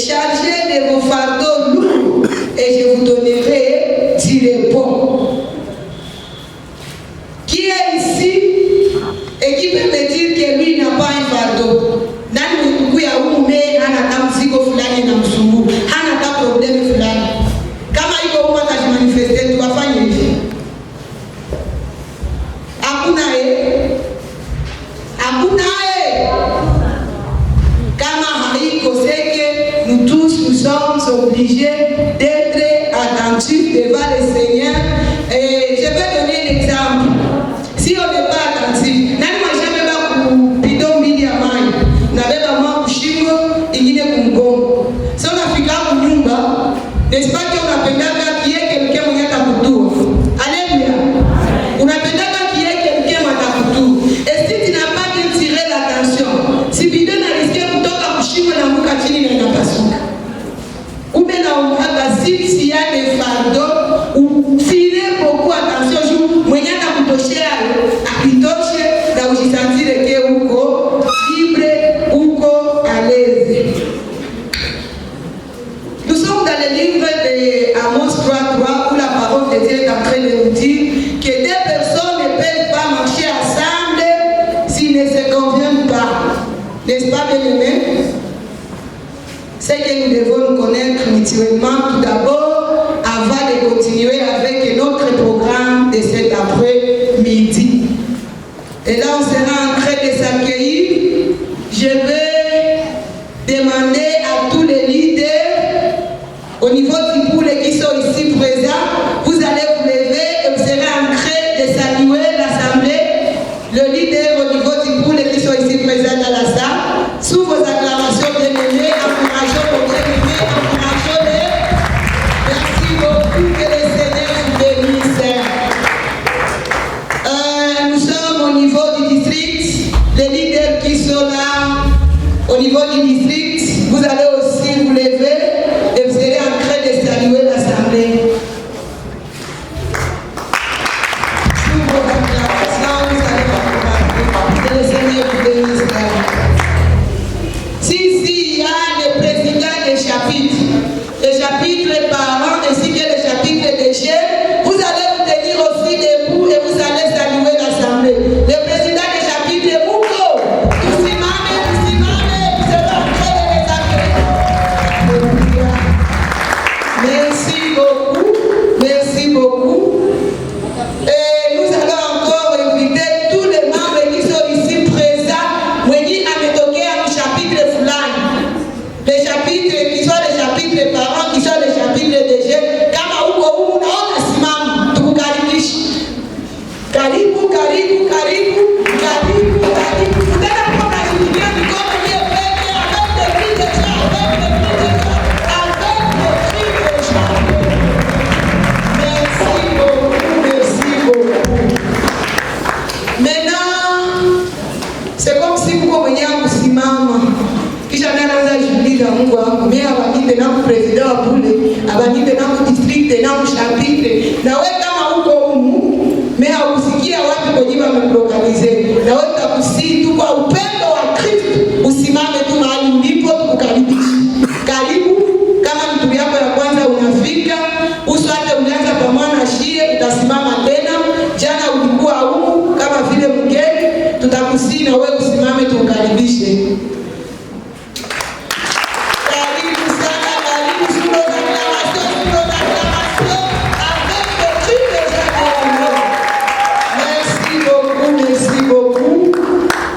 chargez de vos fardeaux lourds et je vous donnerai du repos. Qui est ici et qui peut me dire que lui n'a pas un fardeau? Nani mkuya ume hana ta mzigo fulani na msumbu, hana ta problemi fulani. Kama iko ume atajimanifeste, tuwafanye hivi. Hakuna hakuna kama haiko seke, nous tous nous sommes obligés d'être attentifs devant le Seigneur. Et je vais donner un exemple. Si on n'est pas attentif, nani mwajame ba kupito mbili ya mai, unabeba mwa kushingo, ingine kumgongo. So unafika kunyumba, n'est-ce pas que unapendaka kie quelqu'un mwenye atakutua? Alléluia. Unapendaka kie quelqu'un mwenye atakutua. Et si tu n'as pas bien tiré l'attention, si bidon a risqué kutoka kushingo na muka chini na inapasuka. Ube na umaka s'il y a des fardeaux, ou tirez beaucoup attention, mwenye atakutoshea akitoshe na ujisantire ke uko libre, uko à l'aise. Nous sommes dans le livre de Amos 3:3 où la parole de Dieu est en train de nous dire que deux personnes ne peuvent pas marcher ensemble s'ils ne se conviennent pas. N'est-ce pas, bien-aimés? C'est que nous devons nous connaître mutuellement tout d'abord avant de continuer avec notre programme de cet après-midi. Et là, on sera en train de s'accueillir. Je vais demander à tous les leaders au niveau du poule qui sont ici présents, vous allez vous lever et vous serez en train de saluer l'assemblée. Le leader au niveau du poule qui sont ici présents dans la salle, sous vos acclamations bien-aimées, encourageons vos bien-aimés, encourageons-les. Merci beaucoup, que le Seigneur vous bénisse. Nous sommes au niveau du district, les leaders qui sont là, au niveau du district, vous allez aussi vous lever et vous serez en train de saluer l'assemblée. Sous vos acclamations, vous allez vous que le Seigneur vous bénisse. Si il y a le président des chapitres, les chapitres parents ainsi que les chapitres des chefs, vous allez vous tenir aussi debout et vous allez saluer l'assemblée. Le président des chapitres est Mouko. Tous imams, vous serez en train de les accueillir. Merci beaucoup. Merci beaucoup. Et nous allons encore inviter tous les membres qui sont ici présents. Mwenye ametokea au chapitre fulani. Les chapitres qui sont les chapitres parents, qui sont les chapitres des jeunes. Kama uko humu naona simama, tukukaribishe. Karibu, karibu, karibu, karibu, karibu. Tena kwa kujilia mikono hiyo peke avec des cris de joie, avec des cris de joie, avec des cris de joie. Merci beaucoup, merci beaucoup. Maintenant, c'est comme si vous mwenye kusimama. Kisha naanza shughuli za Mungu wangu. Mimi abanite na president wa bule, abanite na district na chapitre. Na wewe kama uko humu, mimi hausikia wapi kwenye wamelokalize. Na wewe utakusii tu kwa upendo wa Kristo, usimame tu mahali ulipo tukukaribisha. Karibu kama mtu yako ya kwanza unafika, uswate unaanza kwa mwana shie, utasimama tena. Jana ulikuwa humu kama vile mgeni, tutakusii na wewe usimame tukukaribishe.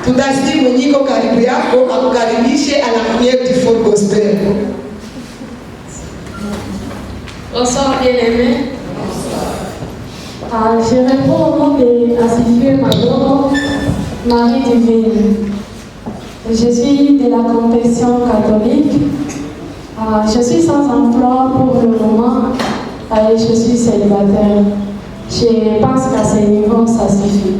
Tutasi mwenyiko karibu yako akukaribishe à la manière du fort gospel. Bonsoir bien-aimés. Je réponds au nom de Asifir Madoro, Marie Divine. Je suis de la confession catholique. Je suis sans emploi pour le moment et je suis célibataire. Je pense qu'à ce niveau, ça suffit.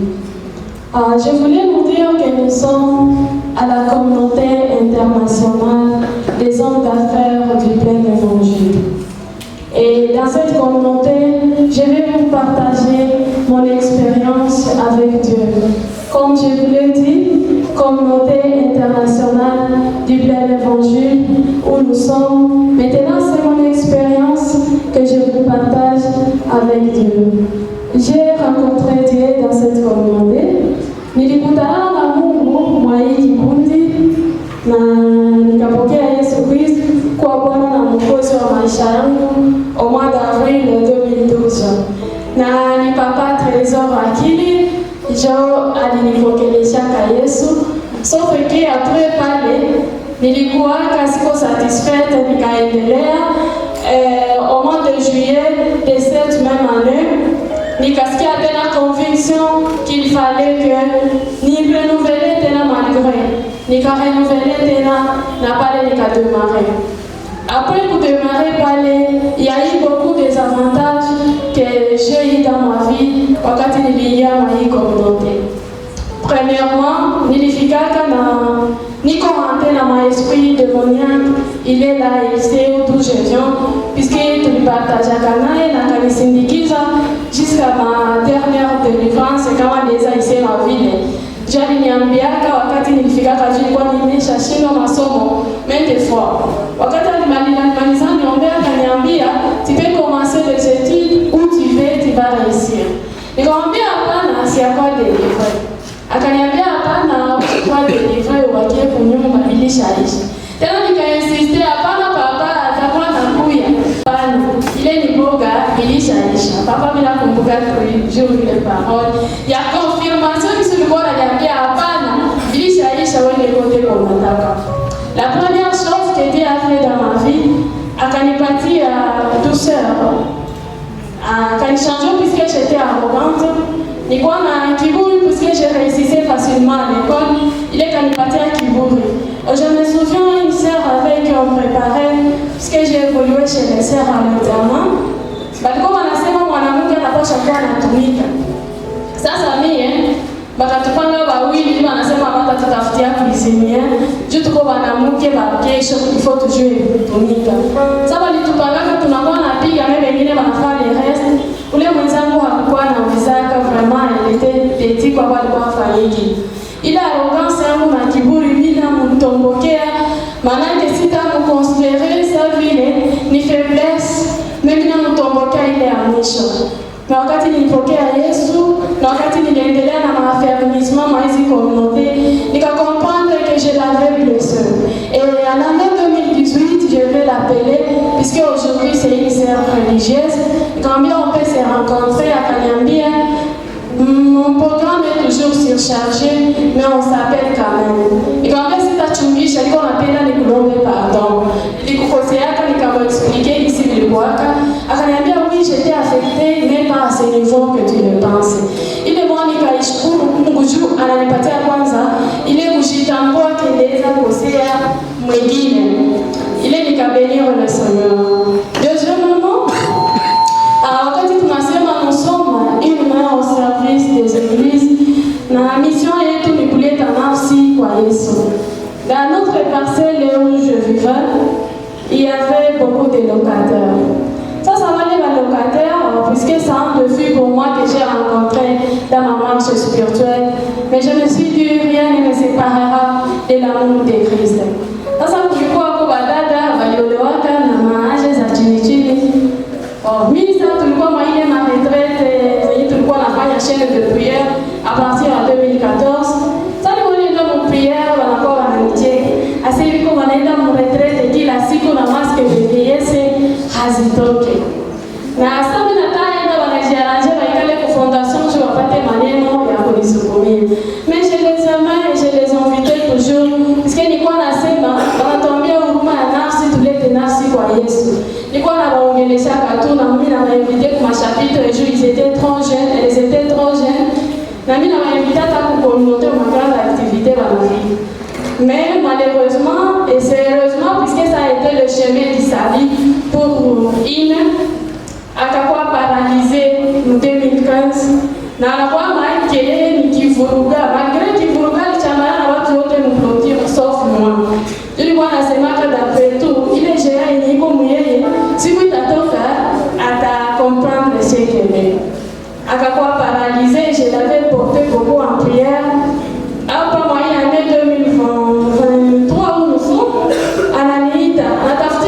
Je voulais vous dire que nous sommes à la communauté internationale des hommes d'affaires du plein évangile. Et dans cette communauté, je vais vous partager mon expérience avec Dieu. Comme je vous l'ai dit, communauté internationale du plein évangile où nous sommes sommes. Maintenant, c'est mon expérience que je vous partage avec Dieu. J'ai rencontré Dieu dans cette communauté. Nilikutana na Mungu mwa hii kikundi na nikapokea Yesu Kristo kuwa Bwana na Mwokozi wa maisha yangu au mois d'avril 2012. Na ni papa Trésor Akili jo alinipokelesha kwa Yesu. Sauf que après pale nilikuwa siko satisfaite, nikaendelea au mois de juillet de cette même année nikasikia tena conviction qu'il fallait que ni renouveler tena malgré nika renouveler tena na pale nikadémarrer. Après pour démarrer pale, il y a eu beaucoup des avantages que j'ai eu dans ma vie wakati niliingia mwa hii communauté. Premièrement, nilifikaka na niko rentré dans mon esprit démoniaque, il est là, il sait d'où je viens, puisque tulipartageaka naye na kanisindikiza jusqu'à ma dernière délivrance kama neza ise ma vile. Jali niambiaka wakati nilifikaka nilikuwa nimeshashindwa masomo maintes fois. Wakati alimaliza niombea akaniambia tu peux commencer les études où tu veux, tu vas réussir. Nikamwambia hapana, si akwa délivrer. Akaniambia hapana, kwa délivrer ubakie kunyumba ilishaishi. Tena nikainsiste hapana papa, atakuwa nakuya. Hapana, ile ni boga ilishaisha. Papa bila kumbuka toujours les paroles. Ya confirmation que tulikuwa ananiambia hapana, ilishaisha wewe kote kwa unataka. La première chose qui était à faire dans ma vie, akanipatia douceur. Akanichange puisque j'étais arrogante. Nilikuwa na kiburi puisque je réussissais facilement à l'école. Il est kanipatia kiburi. Je me souviens une sœur avec qui on préparait, puisque j'ai évolué chez les sœurs à l'examen. Balikuwa wanasema mwanamke anapaswa kuwa anatumika. Sasa mimi bakatupanga wawili wanasema watatutafutia cuisinier. Juu tuko wanamke ba kesho il faut toujours kutumika. Sasa walitupanga tunakuwa napiga na wengine wanafanya le reste. Ule mwenzangu hakuwa na wezaka vraiment il était petit kwa walikuwa fanyiki. Ila arrogance yangu na kiburi bila mtombokea, manake sitamuconsidérer sa vile ni faiblesse, mimi na mtombokea ile ya mwisho. Na wakati nilipokea Yesu, na wakati niliendelea na maaffermissement mwa hizi communauté, nikakomprendre que je l'avais blessé. Et en l'année 2018, je vais l'appeler, puisque aujourd'hui c'est une sœur religieuse, combien on peut se rencontrer à Kanyambia. Mon programme est toujours surchargé, mais on s'appelle quand même. Et quand même, si tu as chungé, je qu'on appelle les coulombe pardon. Les cocoseaka, les comme expliqué ici, les boaka. Akaniambia, oui, j'étais affectée, mais pas à ce niveau que tu le penses. Il est bon, Nikaishkuru, Munguju, ananipatia kwanza, il est kujitambua keleza kosea mwingine. Il est nikabénir le Seigneur. Deuxièmement, wakati tunasema nous sommes une main au service des églises, na mission yetu ni kuleta nafsi kwa Yesu. Dans notre parcelle où je vivais, il y avait beaucoup de locataires. Ça va les locataires, puisque c'est un défi pour moi que j'ai rencontré dans ma marche spirituelle. Mais je me suis dit, rien ne me séparera de l'amour de Christ. Ça tulikuwa kwa dada waliolewaka na maaje za chini chini. Mimi sasa tulikuwa mwa ile ma retraite, tulikuwa nafanya chaîne de prière à partir de 2014. Sasa nilienda mu prière wanakuwa wananicheka. Asa hivi kwa wanaenda mu retraite kila siku na maske viliese hazitoke. Na sasa mimi nataenda wanajiaranje waikale kwa fondation je wapate maneno ya kunisukumia. Mais je les aimais et je les invitais toujours parce que nilikuwa nasema wanatuambia huruma ya nafsi tulete nafsi kwa Yesu. Nilikuwa nawaongelesha katu na mimi na wainvite kwa chapitre et ils étaient trop jeunes, elles étaient trop jeunes. Na mimi na wainvite hata kwa communauté ma grande activité dans la vie. Mais malheureusement et sérieusement puisque ça a été le chemin du salut pour Ine, akakuwa paralysé en 2015 na anakuwa maikele nikivuruga malgré kivuruga lichamana na watu wote mplotire sauf moi. Nilikuwa nasemaka d'après tout ile gérant iniko muyeye siku itatoka ata comprendre ce qu'elle est. Akakuwa paralysé, je l'avais porté beaucoup en prière. Hapa mwai année 2023 où nous sommes ananiita natafuti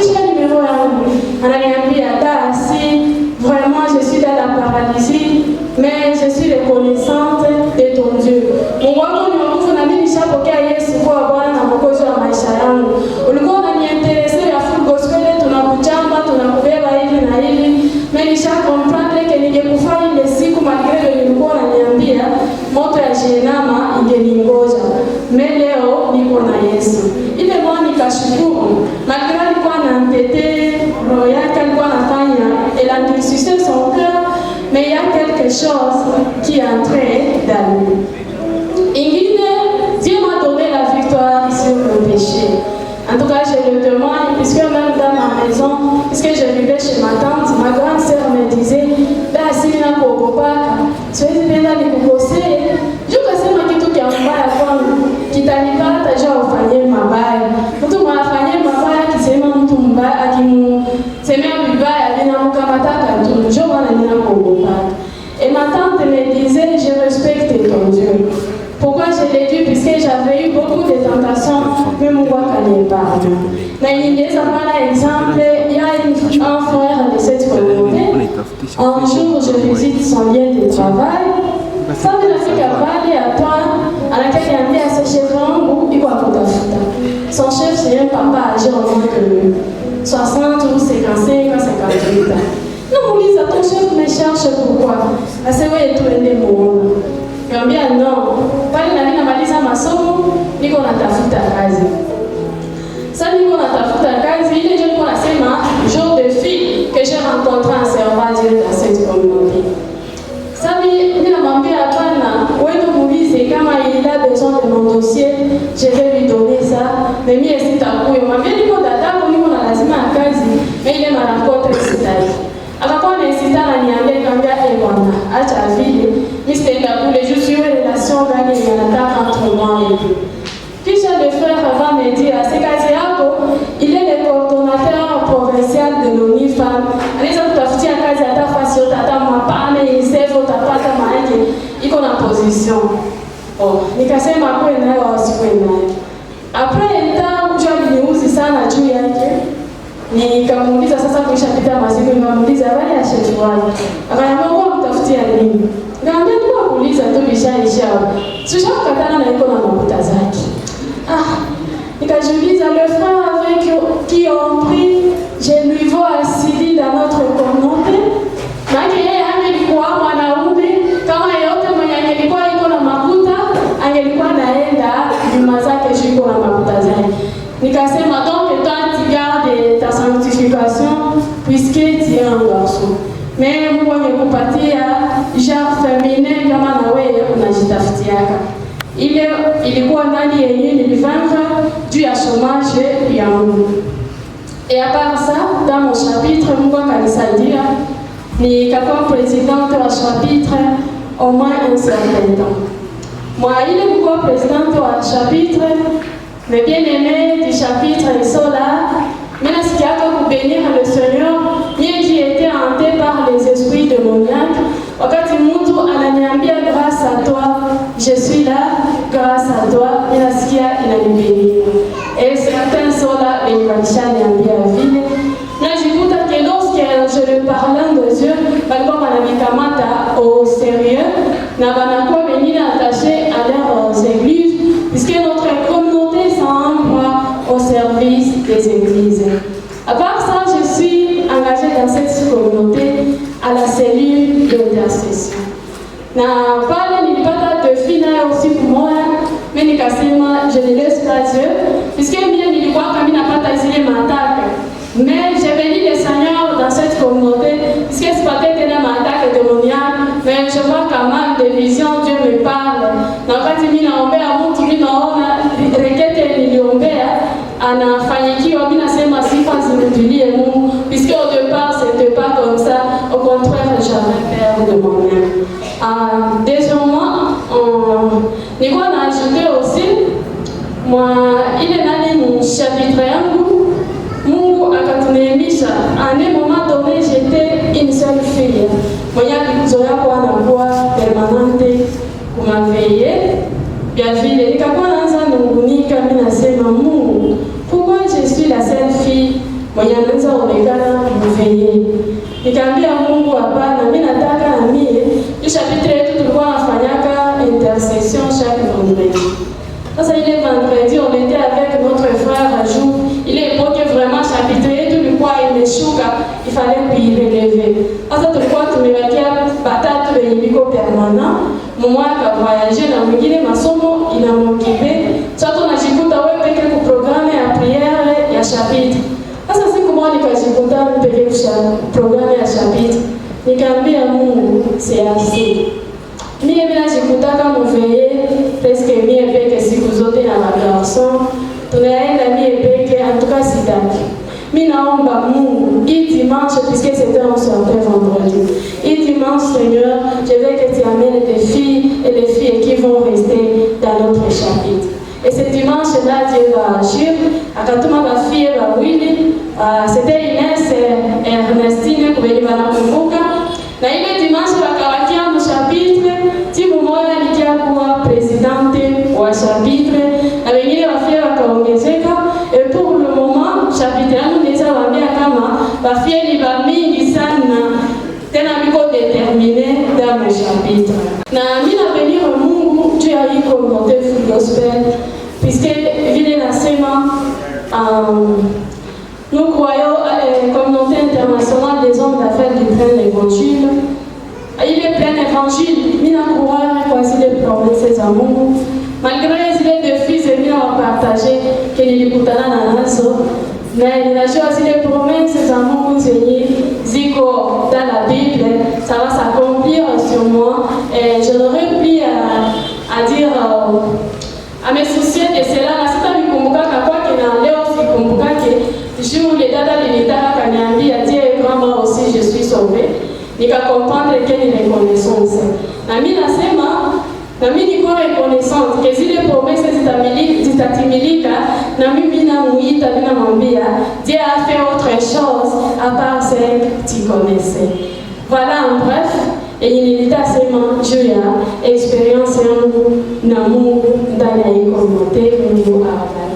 tunakubeba hivi na hivi. Mimi nisha comprendre que ningekufa ile siku malgré nilikuwa naniambia moto ya Jehanamu ingeningoja. Mais leo niko na Yesu. Ile mwana nikashukuru. Malgré alikuwa anampete roho yake alikuwa anafanya elle a ressuscité son cœur, mais il y a quelque chose qui est entré dans lui. Ingine, Dieu m'a donné la victoire sur le péché. En tout cas, je le témoigne, puisque même dans ma maison, puisque je vivais chez ma tante, ma grande sœur me disait, ben, si tu n'as pas au copac, tu es bien dans les boucossés. Je sais pas qui tout qui a un bail à prendre, qui t'a dit pas, t'as déjà offert ma baille. Tout m'a offert ma baille, qui s'est mis en tout bail, à qui m'a s'est mis en bail, à venir en kamata, quand tout le jour, on a mis en copac. Et ma tante me disait, je respecte ton Dieu. Pourquoi je l'ai dit? Puisque j'avais eu beaucoup de tentations, même moi qui n'ai pas. Dans exemple, il y a un frère de cette communauté. Un jour, je visite son lieu de travail. Ça me fait qu'à à toi, à laquelle il y a mis à ses chefs ou il va pour ta fouta. Son chef, c'est un papa âgé en moins que 60 ou 55 ou 58 ans. Non, mon Lisa, ton chef me cherche pourquoi? Parce que oui, tout est monde. Niambia non, pale na nina maliza masomo, niko natafuta kazi. Sasa niko natafuta kazi, ile ndio niko nasema jour de fille que j'ai rencontré en servant Dieu dans cette communauté. Sasa mimi namwambia hapana, wewe muulize kama il a besoin de mon dossier, je vais lui donner ça. Mais mimi sitakuyo, mwambie niko dada, niko na lazima ya kazi, mais ile mara kote sitaki. Akakuwa anaisita na niambia kambia bwana, acha vile, mimi sitaenda kule, je suis en relation gani yanataka entre moi et lui. Kisha le frère va me dire, c'est kazi yako, il est le coordonnateur provincial de l'ONU Femmes. Anaweza kutafutia kazi hata fasi yote, hata mapane, isevo, utapata maanake, iko na position. Oh, nikasema kwe nayo au sikwe nayo. Après, nitakuja niuzi sana juu yake. Nikamuuliza sasa kuisha pita masiku, nikamuuliza habari ya shefu wake. Akaniambia wewe mtafutia nini? Nikamwambia ndio kuuliza tu bishaisha. Tushakatana na iko na makuta zake. Nikajiuliza le frère avec qui ont pris, je lui vois assis dans notre communauté. Maana yeye angelikuwa mwanaume kama yote mwenye angelikuwa iko na makuta, angelikuwa naenda nyuma zake jiko na makuta zake. Nikasema donc toi tu gardes ta sanctification puisque tu es un garçon. Mais Mungu amekupatia genre féminin kama na wewe unajitafutiaka. Ile ilikuwa ndani yenyewe nilivanga juu ya chômage ya Mungu. Et à part ça, dans mon chapitre, Mungu akanisaidia nikakuwa présidente wa chapitre au moins un certain temps. Moi, ile kuwa présidente wa chapitre, mais bien aimé du chapitre et cela, mais là, ce qui a pour bénir le Seigneur, bien qui était hanté par les esprits démoniaques, wakati mtu ananiambia grâce à toi, je suis là, grâce à toi, ninasikia inanibénir. Et certains sont là, et walishaniambia vile. Najikuta que lorsque je le parle de Dieu, balikuwa wananikamata au sérieux, na banakuwa wengine attachés à leurs églises, puisque notre communauté s'emploie au service des églises. À part ça, je suis engagée dans cette communauté à la cellule d'intercession. Na pale nilipata défi nayo aussi pour moi, mais nikasema je ne laisse pas Dieu, puisque mimi nilikuwa kama napata zile mataka. Mais j'ai béni le Seigneur dans cette communauté, puisque c'est peut-être une attaque démoniaque, mais je vois quand même des visions, Dieu me parle. Na wakati mimi naombea mtu, mimi naona rekete niliombea anafanyikiwa, mimi nasema sifa zimtulie Mungu, puisque au départ c'était pas comme ça, au contraire j'avais peur de moi-même. Deuxièmement, nilikuwa naajouter aussi, moi ile nani mu chapitre yangu, Mungu akatuneemisha. À un moment donné, j'étais une seule fille. Mwenye alikuzoea kuwa nakuwa permanente kumaveille. Bien vile, nikakuwa naanza nungunika, mimi nasema Mungu, pourquoi je suis la seule fille mwenye anaanza onekana kuveille? Nikaambia Mungu hapana, mimi nataka na mie. Chapitre yetu tulikuwa nafanyaka intercession chaque vendredi. Sasa ile vendredi, on était avec notre frère Jou. Il est époque vraiment chapitre yetu ilikuwa imeshuka il fallait lui relever. Sasa tulikuwa tumebakia batatu wenye biko permanent, mmoja akavoyager na mwingine masomo inamokibe. Sasa tunajikuta wewe peke ku programme ya prière ya chapitre. Sasa siku moja nikajikuta peke kwa programme ya chapitre. Nikaambia Mungu c'est assez. Mie bila jikutaka muveye presque mie peke siku zote na magarson. Tunaenda mie peke en tout cas sitaki. Mi naomba Mungu, hii dimanche, puisque c'était un soir vendredi, hii dimanche, Seigneur, je veux que tu amènes des filles et des filles qui vont rester dans notre chapitre. Et ce dimanche-là, Dieu va agir. Akatuma ma fille, Willy, c'était Inès et Ernestine, pour venir à Kumbuka. Na ile dimanche, wakawakia mu chapitre, timu moja nikia kuwa présidente wa chapitre, na wengine wafie wakaongezeka. Et pour le moment, chapitre yangu neza wambia kama wafie ni bamingi sana, tena biko déterminé dans le chapitre. Na mina benir Mungu juu ya hii communauté Full Gospel, puisque vile nasema nous croyons à la communauté internationale des hommes d'affaires du plein évangile. Il est plein évangile, mina croire kwa zile promesses za Mungu. Malgré zile défis et mina wapartager que nilikutana na nazo, mais ninajua zile promesses za Mungu zenye ziko dans la Bible, ça va s'accomplir sur moi. Et je n'aurais plus à dire, à me soucier de cela. Na sita nikumbukaka kwake na leo sikumbukake. Jour les dada linitaka kaniambia Dieu grand moi aussi je suis sauvé. Nika comprendre que ni reconnaissance. Na mimi nasema na mimi niko reconnaissante que zile promesses zitatimilika na mimi namuita ninamwambia Dieu a fait autre chose à part ce que tu connaissais. Voilà en bref, et nilitasema juu ya experience yangu na Mungu ndani ya hii communauté. Mungu awabariki.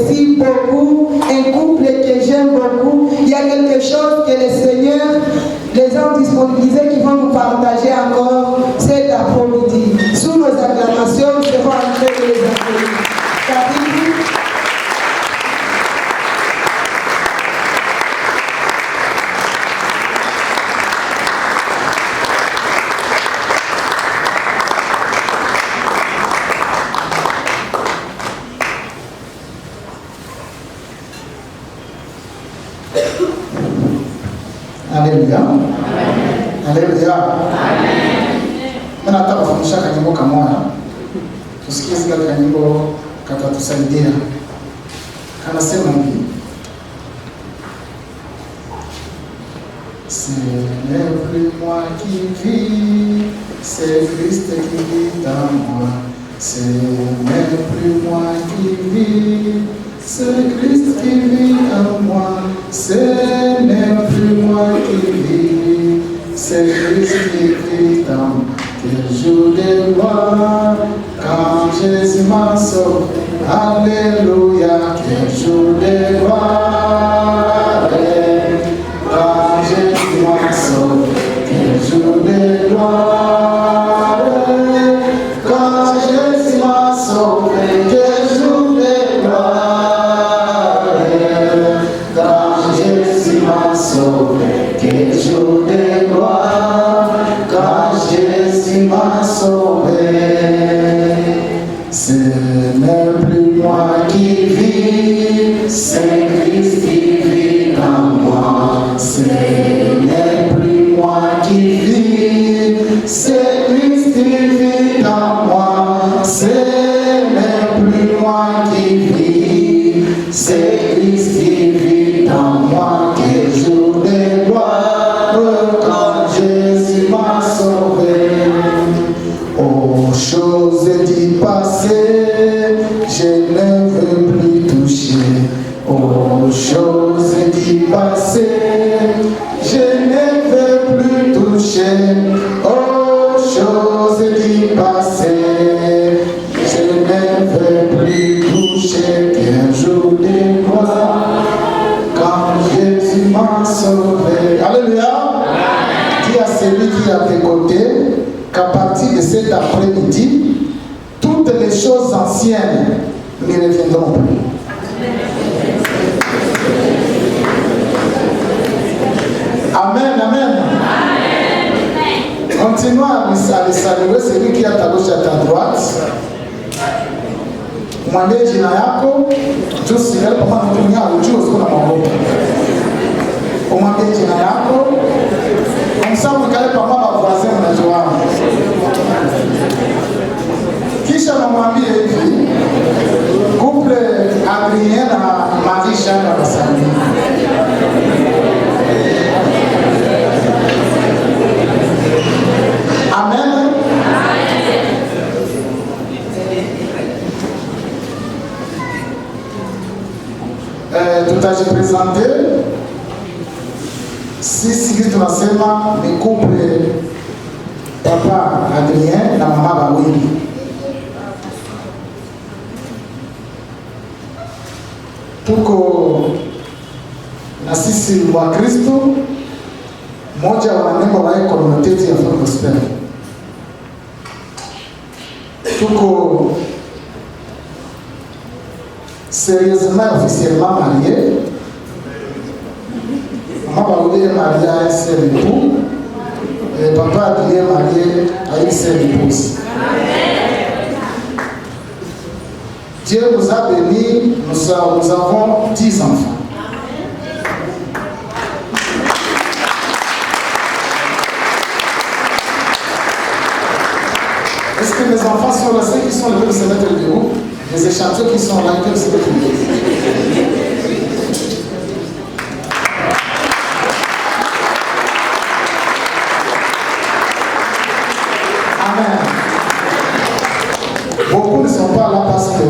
j'apprécie beaucoup, un couple que j'aime beaucoup. Il y a quelque chose que le Seigneur les a disponibilisés qui vont nous partager encore cet après-midi. Sous nos acclamations, nous serons en train de les accueillir. Alléluia. Alléluia. Mimi nataka kufundisha kanyimbo kamoja. Tusikie zile kanyimbo katatusaidia. Kanasema hivi. Ce n'est plus moi qui vis, c'est Christ qui vit en moi. Ce n'est plus moi qui vis, c'est Christ qui vit en moi. Ce n'est plus moi qui vis, c'est Christ qui vit en moi. Quel jour de gloire, quand Jésus m'a sauvé. Alléluia, quel jour de gloire, quand Jésus m'a sauvé. Quel jour de gloire, quand Jésus m'a sauvé. Quel jour de gloire, quand Jésus m'a sauvé. Quel jour de gloire, quand Jésus m'a sauvé. Ce n'est plus moi qui vis, c'est Christ qui vit en moi. Ce n'est plus moi qui vis, c'est Christ qui vit en moi. Ce n'est plus moi qui vis, c'est Christ qui vit en moi. Quel jour de gloire, quand Jésus m'a sauvé. Aux choses du passé, je ne veux plus toucher. Aux choses du passé, je ne veux plus toucher. Aux choses du passé, je ne veux plus toucher. Qu'un jour de gloire, quand Jésus m'a sauvé. Alléluia. Dis à celui qui est à tes côtés qu'à partir de cet après-midi, toutes les choses anciennes ne reviendront plus. Amen, amen. Continuons à saluer celui qui est à ta gauche et à ta droite. Mwambie jina yako, jusi yale pamoja na kutumia ujio usio na maogopa. Umwambie jina yako, umsamu kale pamoja na voisin mnajuana. Kisha namwambie hivi, couple Adrien na Marisha na Basani. Amen. Tutajipresente. Sisi tunasema ni couple papa Adrien na mama Bawili. Tuko na sisi wa Kristo, mmoja wa nembo wa community ya Fond Gospel. Tuko sérieusement officiellement mariés. Maman Bawili est mariée à un seul époux et papa Adrien est marié à une seule épouse. Dieu nous a bénis, nous avons 10 enfants. Est-ce que mes enfants sont là, ceux qui sont là, peuvent se mettre debout? Les échantillons qui sont là, ils peuvent se mettre debout. Amen. Beaucoup ne sont pas là parce que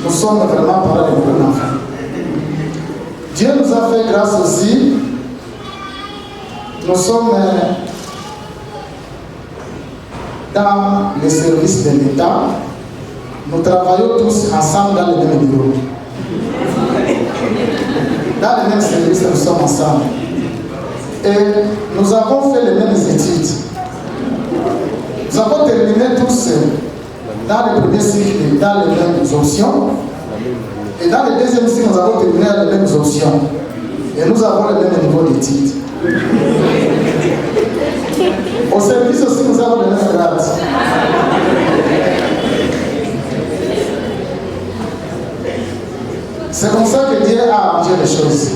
nous sommes vraiment parlés de beaucoup d'enfants. Dieu nous a fait grâce aussi. Nous sommes dans les services de l'État. Nous travaillons tous ensemble dans le même bureau. dans le même service, nous sommes ensemble. Et nous avons fait les mêmes études. Nous avons terminé tous dans le premier cycle dans les mêmes options. Et dans le deuxième cycle, nous avons terminé les mêmes options. Et nous avons le même niveau d'études. Au service aussi, nous avons le même grade. C'est comme ça que Dieu a arrangé les choses.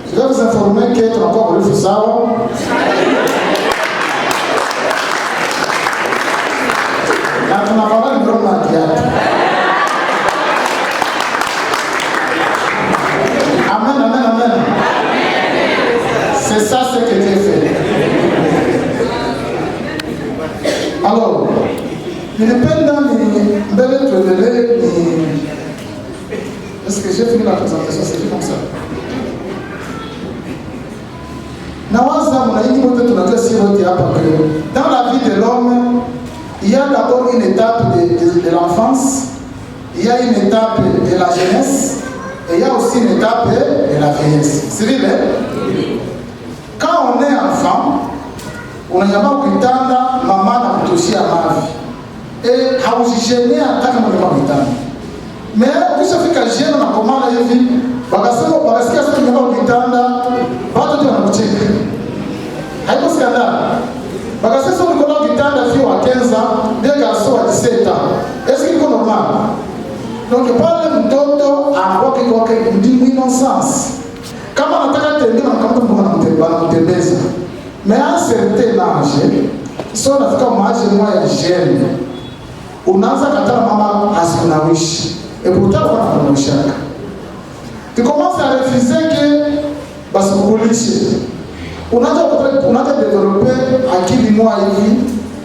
Je vais vous informer qu'être encore au Fusao. Quand on a parlé de l'homme mariage. Amen, amen, amen. C'est ça ce que Dieu fait. Alors, nilipenda mbele tuendelee ni... Est-ce que j'ai fini la présentation? C'est comme ça. Nawaza mnaingi wote tunajua si wote hapa que dans la vie de l'homme, il y a d'abord une étape de l'enfance, il y a une étape de la jeunesse, et il y a aussi une étape de la vieillesse. C'est vrai? Quand on est enfant, on a kuitanda mama na kutoshia mavi. Et haujishenia hata kama ni kuitanda. Mais ukishafika jeune na komala hivi, wakasikia sasa nyumba kuitanda, watu ndio wanakucheka. Haiko skandala. Wakasikia sasa niko na kuitanda fio wa Kenza, des garçons à 17 ans. Est-ce que c'est normal? Donc pale mtoto anakuwa kwa innocence. Kama anataka tembea na kama mtu mtembeza. Mais à un certain âge, si on a fait comme âge moi ya jeune, unaanza katana mama asikunawishi. Et pourtant on a kunawisha. Tu commences à refuser que basikulishe. Unaanza développer akili moja hivi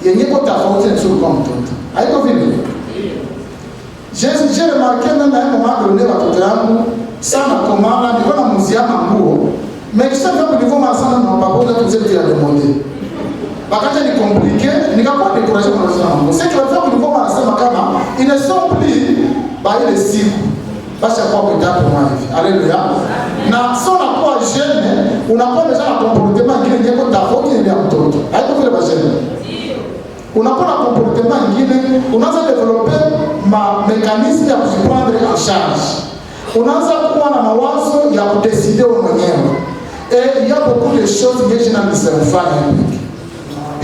yenye kwa tofauti na sio kwa mtoto. Haiko vile. J'ai remarqué même à un moment donné watoto yangu sana komana nilikuwa na muziama nguo. Mais kisha kwa niveau masana na mababola tuzetu ya demande. Bakati ni compliqué, nikakuwa découragé kwa sababu c'est que la fois que niveau anasema kama ils ne sont plus par les siku. Basi kwa kwenda kwa hivi. Alléluia. Na sio unakuwa jeune, unakuwa deja na comportement ingine yako tofauti na ya mtoto. Haiko vile bajeni. Unakuwa na comportement ingine, unaanza développer ma mécanisme ya kujiprendre en charge. Unaanza kuwa na mawazo ya kudeside wewe mwenyewe. Et il y a beaucoup de choses que je n'ai pas fait.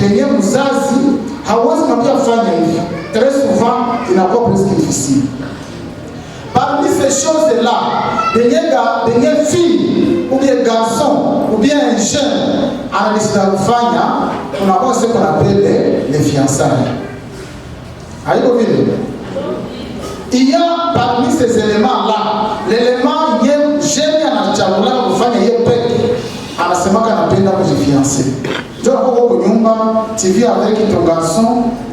Et mzazi hawezi mwambia fanya hivi. Très souvent inakuwa presque difficile. Parmi ces choses-là, des filles ou bien garçons ou bien un jeune à l'Islamfanya, on a ce qu'on appelle les fiançailles. Il y a parmi ces éléments-là, l'élément jeune anachagula kufanya hiyo peke, anasema anapenda kujifiancer. Ndio unapokuwa kwa nyumba, tu vis avec ton garçon,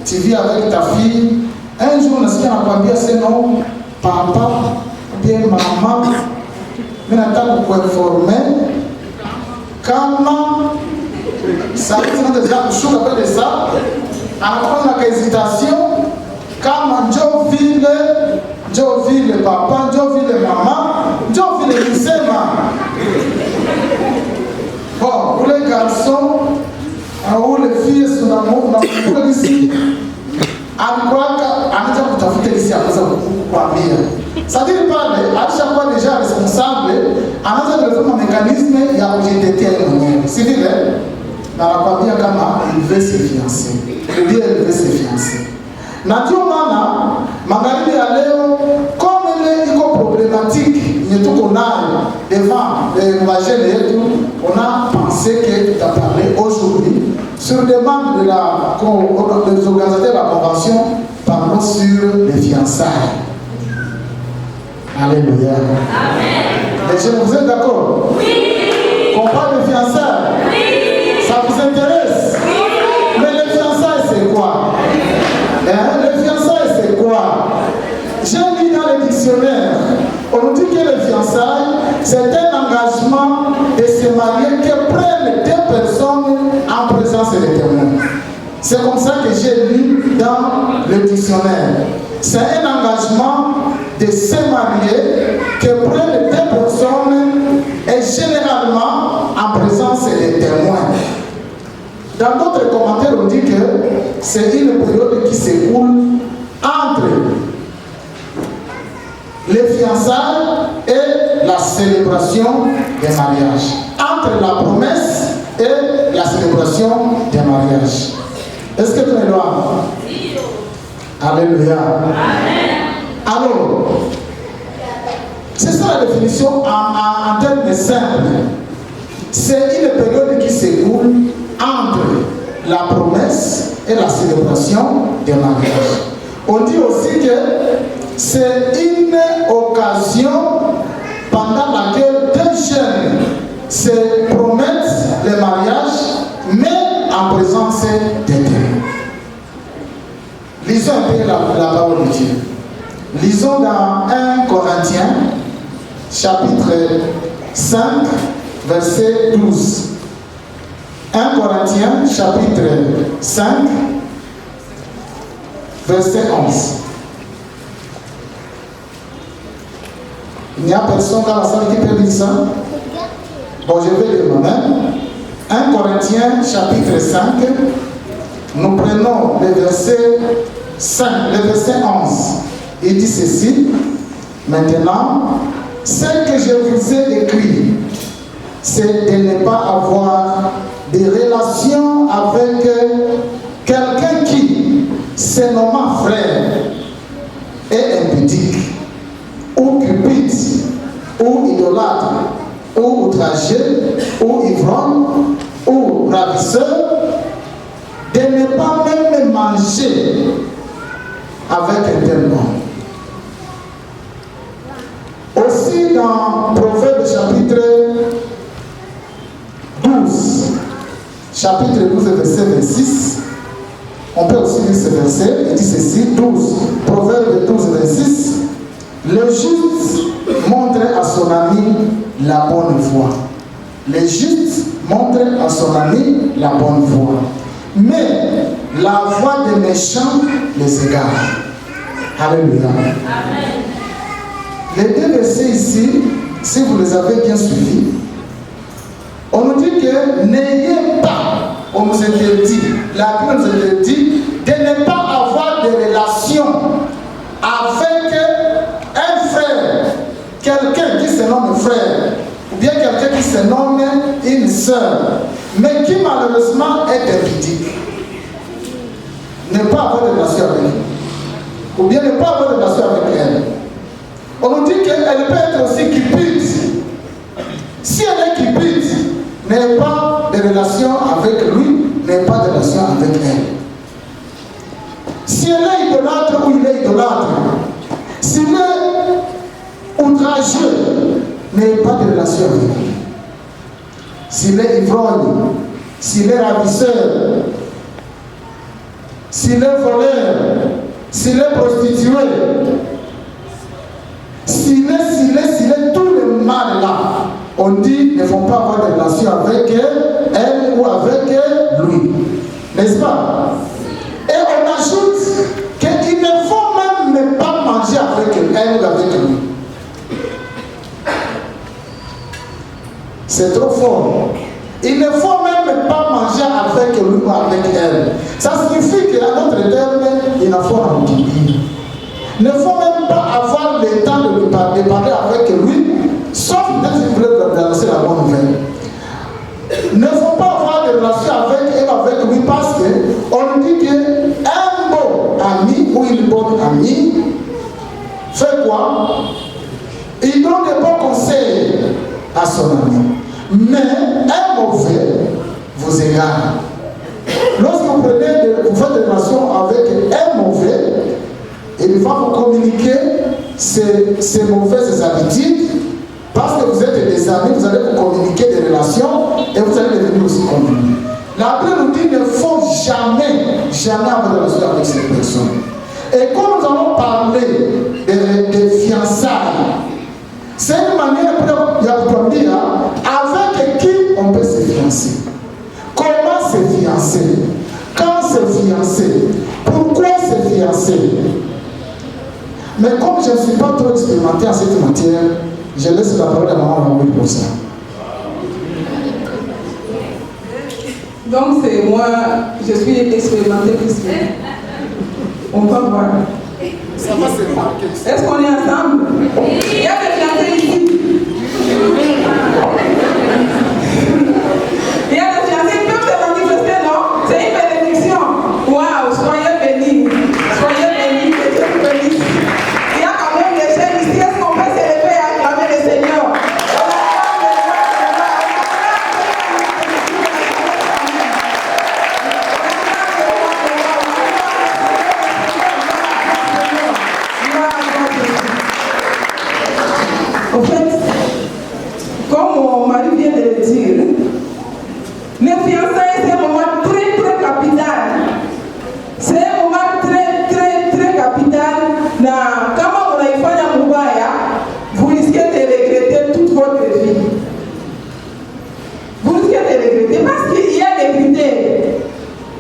tu vis avec ta fille. Un jour unasikia anakuambia sema papa, bien maman, mimi nataka kukuinformer kama ça vous déjà kushuka pale ça, anakuwa na hésitation kama njoo vile papa, njoo vile mama, njoo vile nisema. Bon, pour les garçons, ou les filles sont dans le ici, anaanza kutafuta ici akaanza kukwambia. C'est-à-dire pale alishakuwa déjà responsable, anaanza kuletea mécanisme ya kujitetea yeye mwenyewe. Si vile? Na anakuambia kama il veut se fiancer. Ou bien il veut se fiancer. Na ndio maana magharibi ya leo comme ile iko problématique yenye tuko nayo devant les majeurs yetu, on a pensé que tu as parlé aujourd'hui sur demande de des organisateurs de la convention, parlons sur les fiançailles. Alléluia. Amen. Les jeunes, vous êtes d'accord? Oui. On parle de fiançailles? Oui. Ça vous intéresse? Oui. Mais les fiançailles c'est quoi? Les fiançailles c'est quoi? J'ai lu dans le dictionnaire, on nous dit que les fiançailles c'est un engagement de se marier que prennent deux personnes en présence des témoins. C'est comme ça que j'ai lu dans le dictionnaire. C'est un engagement de se marier que prennent deux personnes dit que c'est une période qui s'écoule entre les fiançailles et la célébration des mariages. Entre la promesse et la célébration des mariages. Est-ce que tu es là? Alléluia. Alors, c'est ça la définition en termes simples. C'est une période qui s'écoule entre la promesse et la célébration des mariages. On dit aussi que c'est une occasion pendant laquelle deux jeunes se promettent le mariage, mais en présence de Dieu. Lisons un peu la parole de Dieu. Lisons dans 1 Corinthiens, chapitre 5, verset 12. 1 Corinthiens, chapitre 5, verset 11. Il n'y a personne dans la salle qui peut lire ça? Bon, je vais lire moi-même. 1 Corinthiens, chapitre 5. Nous prenons le verset 5, le verset 11. Il dit ceci. Maintenant, ce que je vous ai écrit, c'est de ne pas avoir des relations avec quelqu'un qui, se nommant frère, est impudique, ou cupide, ou idolâtre, ou outragé, ou ivrogne, ou ravisseur, de ne pas même manger avec un tel homme. Aussi dans Proverbe chapitre 12, chapitre 12, verset 26, on peut aussi lire ce verset, il dit ceci, 12, Proverbe 12, 26, le juste montre à son ami la bonne voie. Le juste montre à son ami la bonne voie. Mais la voie des méchants les égare. Alléluia. Amen. Les deux versets ici, si vous les avez bien suivis, on nous dit que n'ayez pas, on nous interdit, la Bible nous interdit de ne pas avoir de relation avec un frère, quelqu'un qui se nomme frère, ou bien quelqu'un qui se nomme une sœur, mais qui malheureusement est impudique. Ne pas avoir de relation avec elle, ou bien ne pas avoir de relation avec elle. On nous dit qu'elle peut être aussi cupide. Si elle est cupide, n'ayez pas de relation avec lui, n'ayez pas de relation avec elle. Si elle est idolâtre ou il est idolâtre, s'il est outrageux, n'ayez pas de relation avec lui. S'il est ivrogne, s'il est ravisseur, s'il est voleur, s'il est prostitué, s'il est tout le mal là, on dit ne faut pas avoir de relation avec elle ou avec lui. N'est-ce pas? Et on ajoute qu'il ne faut même pas manger avec elle ou avec lui. C'est trop fort. Il ne faut même pas manger avec lui ou avec elle. Ça signifie qu'à notre terme, il en faut en oublier. Il ne faut même pas avoir le temps de lui parler avec lui, sauf quand il voulait lui annoncer la bonne nouvelle. Il ne faut pas avoir de relation avec lui parce qu'on nous dit qu'un bon ami ou une bonne amie fait quoi? Il donne des bons conseils à son ami. Mais un mauvais vous égare. Lorsque vous faites des relations avec un mauvais, il va vous communiquer ces mauvaises habitudes, parce que vous êtes des amis, vous allez vous communiquer des relations et vous allez devenir aussi communs. La Bible nous dit qu'il ne faut jamais avoir de relation avec cette personne. Et quand nous allons parler des fiançailles, c'est une manière pour dire avec qui on peut se fiancer. Comment se fiancer? Quand se fiancer? Pourquoi se fiancer? Mais comme je ne suis pas trop expérimenté en cette matière, je laisse la parole à maman Ramouille pour ça. Donc c'est moi, je suis expérimentée plus que. On va voir. Ça va se marquer. Est-ce qu'on est ensemble? Il y a des fiancés ici. Il y a des fiancés qui peuvent se manifester, non? C'est une bénédiction. Waouh, soyez bénis. Soyez bénis, que Dieu vous bénisse. Il y a quand même des jeunes ici. Est-ce qu'on peut s'élever et acclamer le Seigneur? En fait, comme mon mari vient de le dire, les fiançailles, c'est un moment très très capital. C'est un moment très très très capital. Quand on a fait un mouvement, vous risquez de regretter toute votre vie. Vous risquez de regretter parce qu'il y a des critères.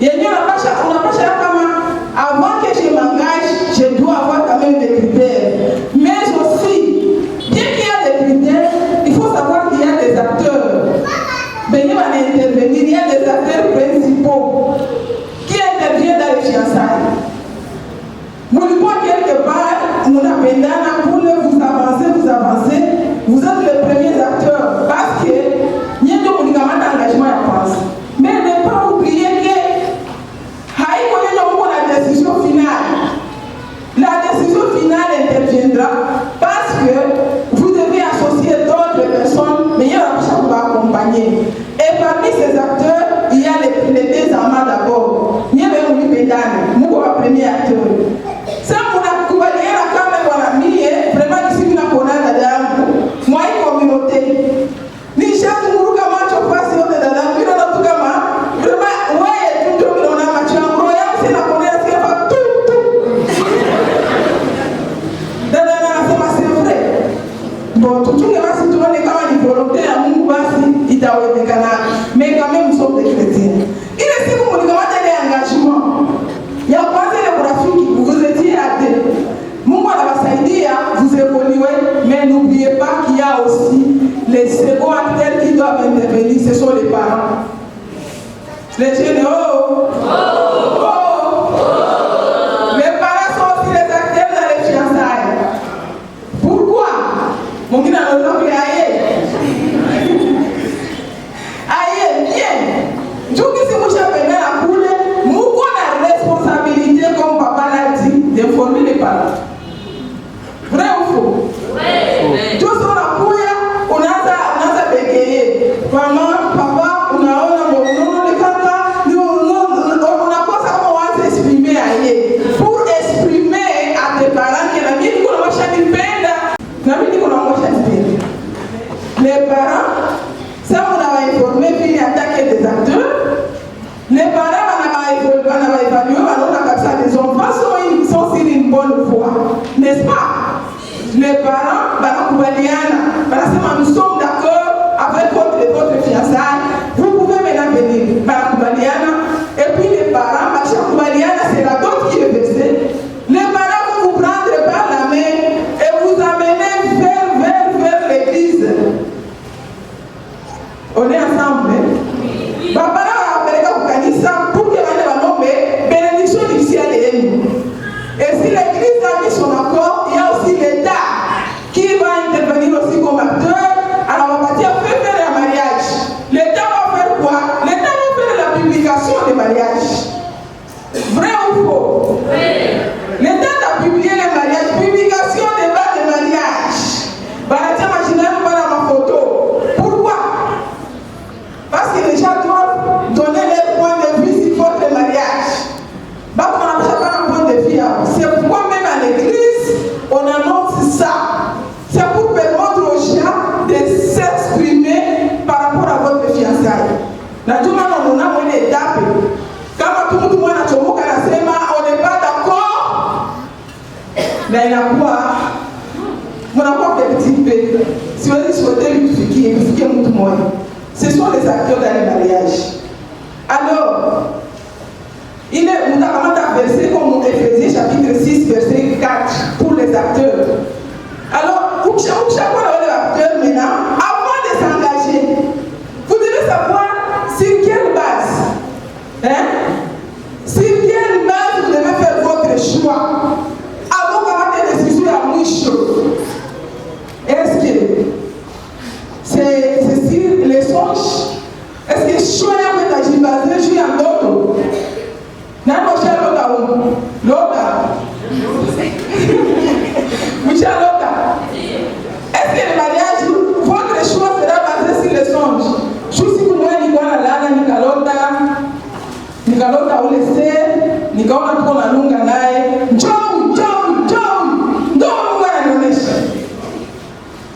On n'a pas cherché comment. Avant que je m'engage, je dois avoir quand même des critères. Mais aussi, bien qu'il y a des critères, il faut savoir qu'il y a des acteurs. Venez intervenir, il y a des acteurs principaux qui interviennent dans les fiançailles. Vous le voyez quelque part, nous appelons pour vous avancez, vous êtes les premiers acteurs parce que il y a des engagement à penser. Mais ne pas oublier que la décision finale. La décision finale interviendra parce que vous devez associer d'autres personnes, mais il y a un qui va accompagner. Et parmi ces acteurs, il y a les deux amants d'abord. Il y a le Pédane, mon premier acteur. Ça, mon accompagné, la caméra, mon ami, vraiment, ici, nous avons la dame. Moi, une communauté. Ni chaque jour, comment tu passes sur la dame, il y a tout comment. Vraiment, ouais, tout le monde a matché en croyant, c'est la connaissance, c'est pas tout. C'est vrai. Bon, tout le monde va se tourner comme un volontaire, à mon basi, il t'a oublié le canal. Mais quand même, nous sommes des chrétiens. Il est si vous voulez comment des engagements. Il y a pas de graphique, vous étiez athée. Mon vous évoluez, mais n'oubliez pas qu'il y a aussi les seconds acteurs qui doivent intervenir, ce sont les parents. Les jeunes, les parents sont aussi les acteurs dans les fiançailles. Pourquoi? Mon gars, nous avons aïe, bien. Je dis si vous avez la poule, nous avons la responsabilité, comme papa l'a dit, d'informer les parents. Vrai ou faux? Oui. Tout sur la poule, on a bégayé. Maman, papa, on a s'exprimer ailleurs. Pour exprimer à tes parents que la vie nous a changé de peine. Les parents, ça on a informé, puis il attaqué des acteurs. Les parents, on a évalué, on a des enfants sont sur une bonne voie. N'est-ce pas? Les parents, nous sommes d'accord avec votre fiançaille. Vous pouvez maintenant venir. Et puis les parents, c'est la dot qui est versée. Les parents vont vous prendre par la main et vous amener vers l'église. On est ensemble. Papa a appelé pour que bénédiction du ciel est nous. Et si l'église a mis son accord, il y a aussi l'État qui va intervenir aussi comme acteur. Alors on va dire faire le mariage. L'État va faire quoi? L'État va faire la publication des mariages. Vrai ou faux? Oui. L'État a publié les mariages, publication des bases de mariage. Imaginez pas dans ma photo. Pourquoi? Parce que les gens doivent donner leur point de vue sur votre mariage. On n'a pas un point de vue. C'est pourquoi même à l'église, on annonce ça. C'est pour permettre aux gens de s'exprimer par rapport à votre fiançailles. On a une étape. Quand tout le monde a dit on n'est pas d'accord, mais il y a quoi? On n'a pas de petits peu. Si on souhaite l'unifier, ce sont les acteurs dans les mariages. Alors, il est versé comme Éphésiens chapitre 6, verset 4 pour les acteurs. Alors, chaque fois l'acteur maintenant, avant de s'engager, vous devez savoir sur quelle base.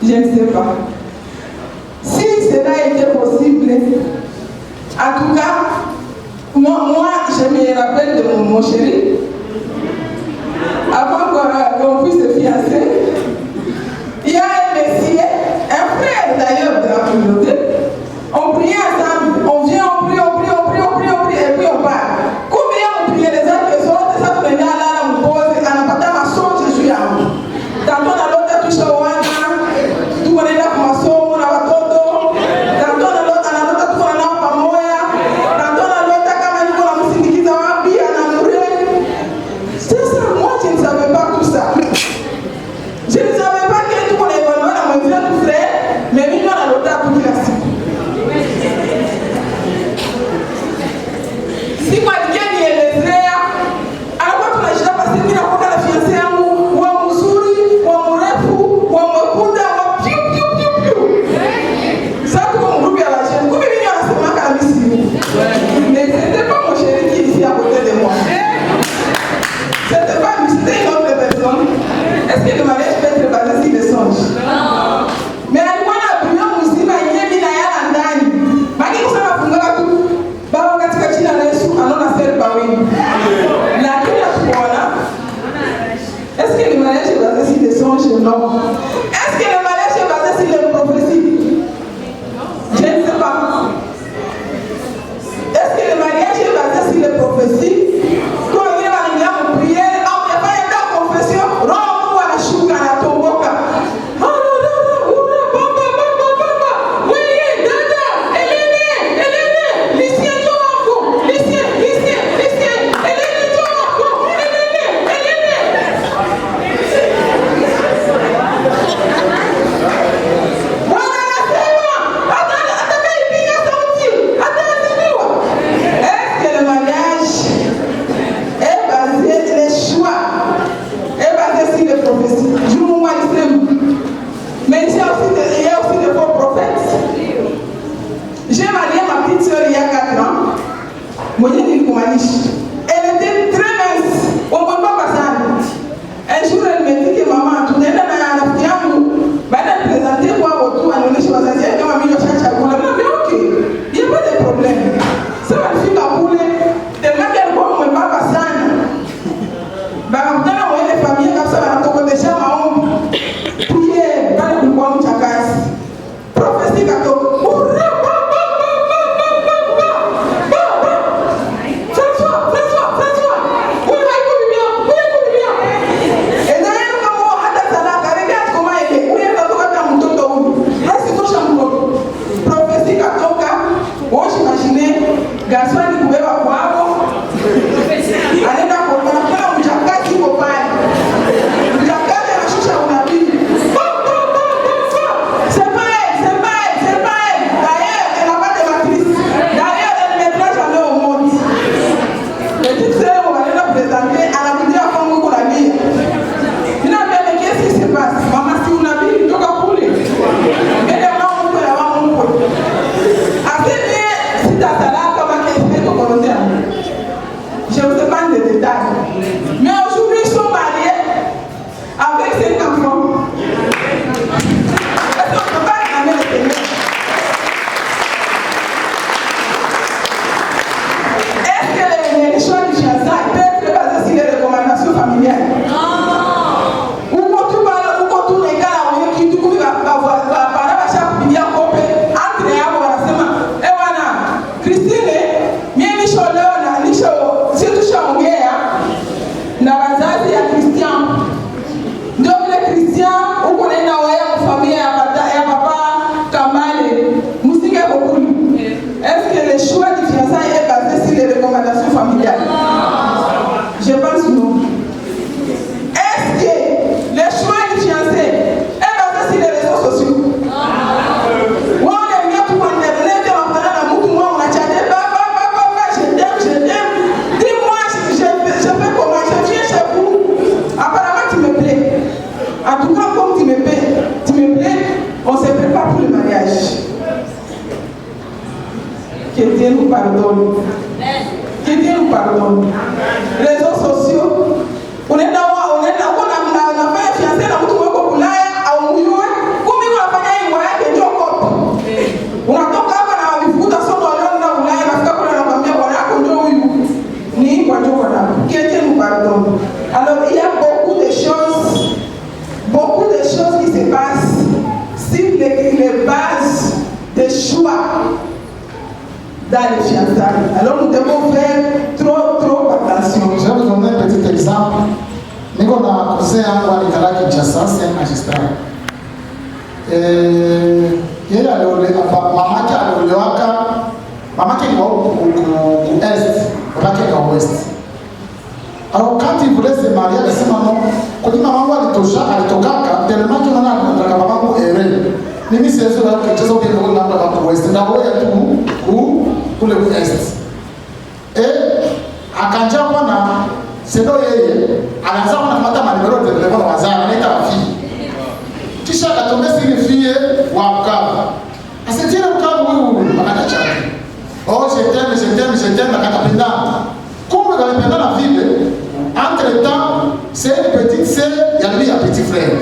Je ne sais pas. Si cela était possible, en tout cas, moi je me rappelle de mon chéri. Avant qu'on puisse se fiancer, il y a un messier, un frère d'ailleurs de la communauté. On priait ensemble, on vient, on prie, et puis on part. Combien on priait les autres personnes, ça venait là, on pose, on n'a pas de maçon, je suis à vous. Tantôt, on a l'autre touche au wana, tout le monde est là pour maçon, on a watoto. Tantôt, on a l'autre, tout le monde est là pour moya. Tantôt, on a l'autre, comme on dit, on a musindikiza wapi, on a mouru. C'est ça, moi, je ne savais pas tout ça. Je ne savais pas que tout le monde est venu à mon frère, mais nous, on a l'autre pour qu'il a su. Si moi, quelqu'un est le frère, alors quand on a déjà passé, il a pas la fiancée à nous, ou à Moussouri, ou à Mourefou, ou à Mokuda, ou à piou. Ça, tout comme groupe à la chaîne. Comme il y a un segment à la mission. Mais ce n'était pas mon chéri qui est ici à côté de moi. C'était pas lui, c'était une autre personne. Est-ce que le mariage peut être basé sur les songes? Non. Mais alikuwa na priyo mzima yenyewe bila yala ndani. Maki kusema funga tu. Baba katika jina la Yesu anaona serpa wengi. Lakini atuona. Est-ce que le mariage est basé sur les songes? Non. Est-ce que le mariage est basé sur les prophéties? Je ne sais pas. Est-ce que le mariage est basé sur les prophéties? Quand il y a une prière, on ne peut pas être en confession. Rome ou à la chouka, à la tomboka. Mais il y a aussi des faux prophètes. J'ai marié ma petite soeur il y a 4 ans. Elle était très mince. On ne peut pas passer. Un jour, elle me dit que maman, tout le monde a présenté quoi autour à nous, je me suis dit, mais ok, il n'y a pas de problème. Ça va le faire pour les. Tellement qu'elle ne peut pas passer. Les familles comme ça, déjà ma honte. Prière, dans le bois de Chakasse. Prophétie kato. Je vous demande des détails. Mais aujourd'hui, ils sont mariés avec 5 enfants. Est-ce qu'on ne peut pas réclamer le Seigneur? Est-ce que les choix du fiançailles peuvent être basés sur les recommandations familiales? Non. Ou quand tu parles, ou quand tu regardes, qui tu couilles, va parler à chaque milliard compé, entre les arbres, voilà, c'est moi. Et voilà, Christine, bien Michel, si tu changes, na wazazi ya Christian. Ndio vile Christian uko nenda wewe familia ya papa Kamale musinge kokulu. Est-ce que le choix du fiançailles est basé sur les recommandations familiales? Je pense non. Est-ce que le choix du fiancé est basé sur les réseaux sociaux? Non. En tout cas, comme tu me plais, on se prépare pour le mariage. Que Dieu nous pardonne. Que Dieu nous pardonne. Réseaux sociaux, on est là, on a fait un fiancé, on a fait un fiancé, une base de choix dans les fiançailles. Alors nous devons faire trop attention. Je vais vous donner un petit exemple. Nous avons un cousin à Nicolas Kinshasa, c'est un magistrat. Il a maman qui a le maman qui est au est, papa qui est au ouest. Alors quand il voulait se marier avec sa maman, quand il maman voit le tocha, elle toka, tellement qu'il en a un maman pour errer. Mimi c'est ça que tu sais bien qu'on a pas pour ouest, là où il y a tout pour le est. Et à Kanja wana c'est là yeye, à la zone on a mata numéro de téléphone au hasard, on est à la fille. Kisha katombe si une fille wa Bukavu. Asante na Bukavu huyu akata chaki. Oh je t'aime akatapenda. Comme dans le la ville, entre-temps, c'est une petite sœur, il y a lui un petit frère.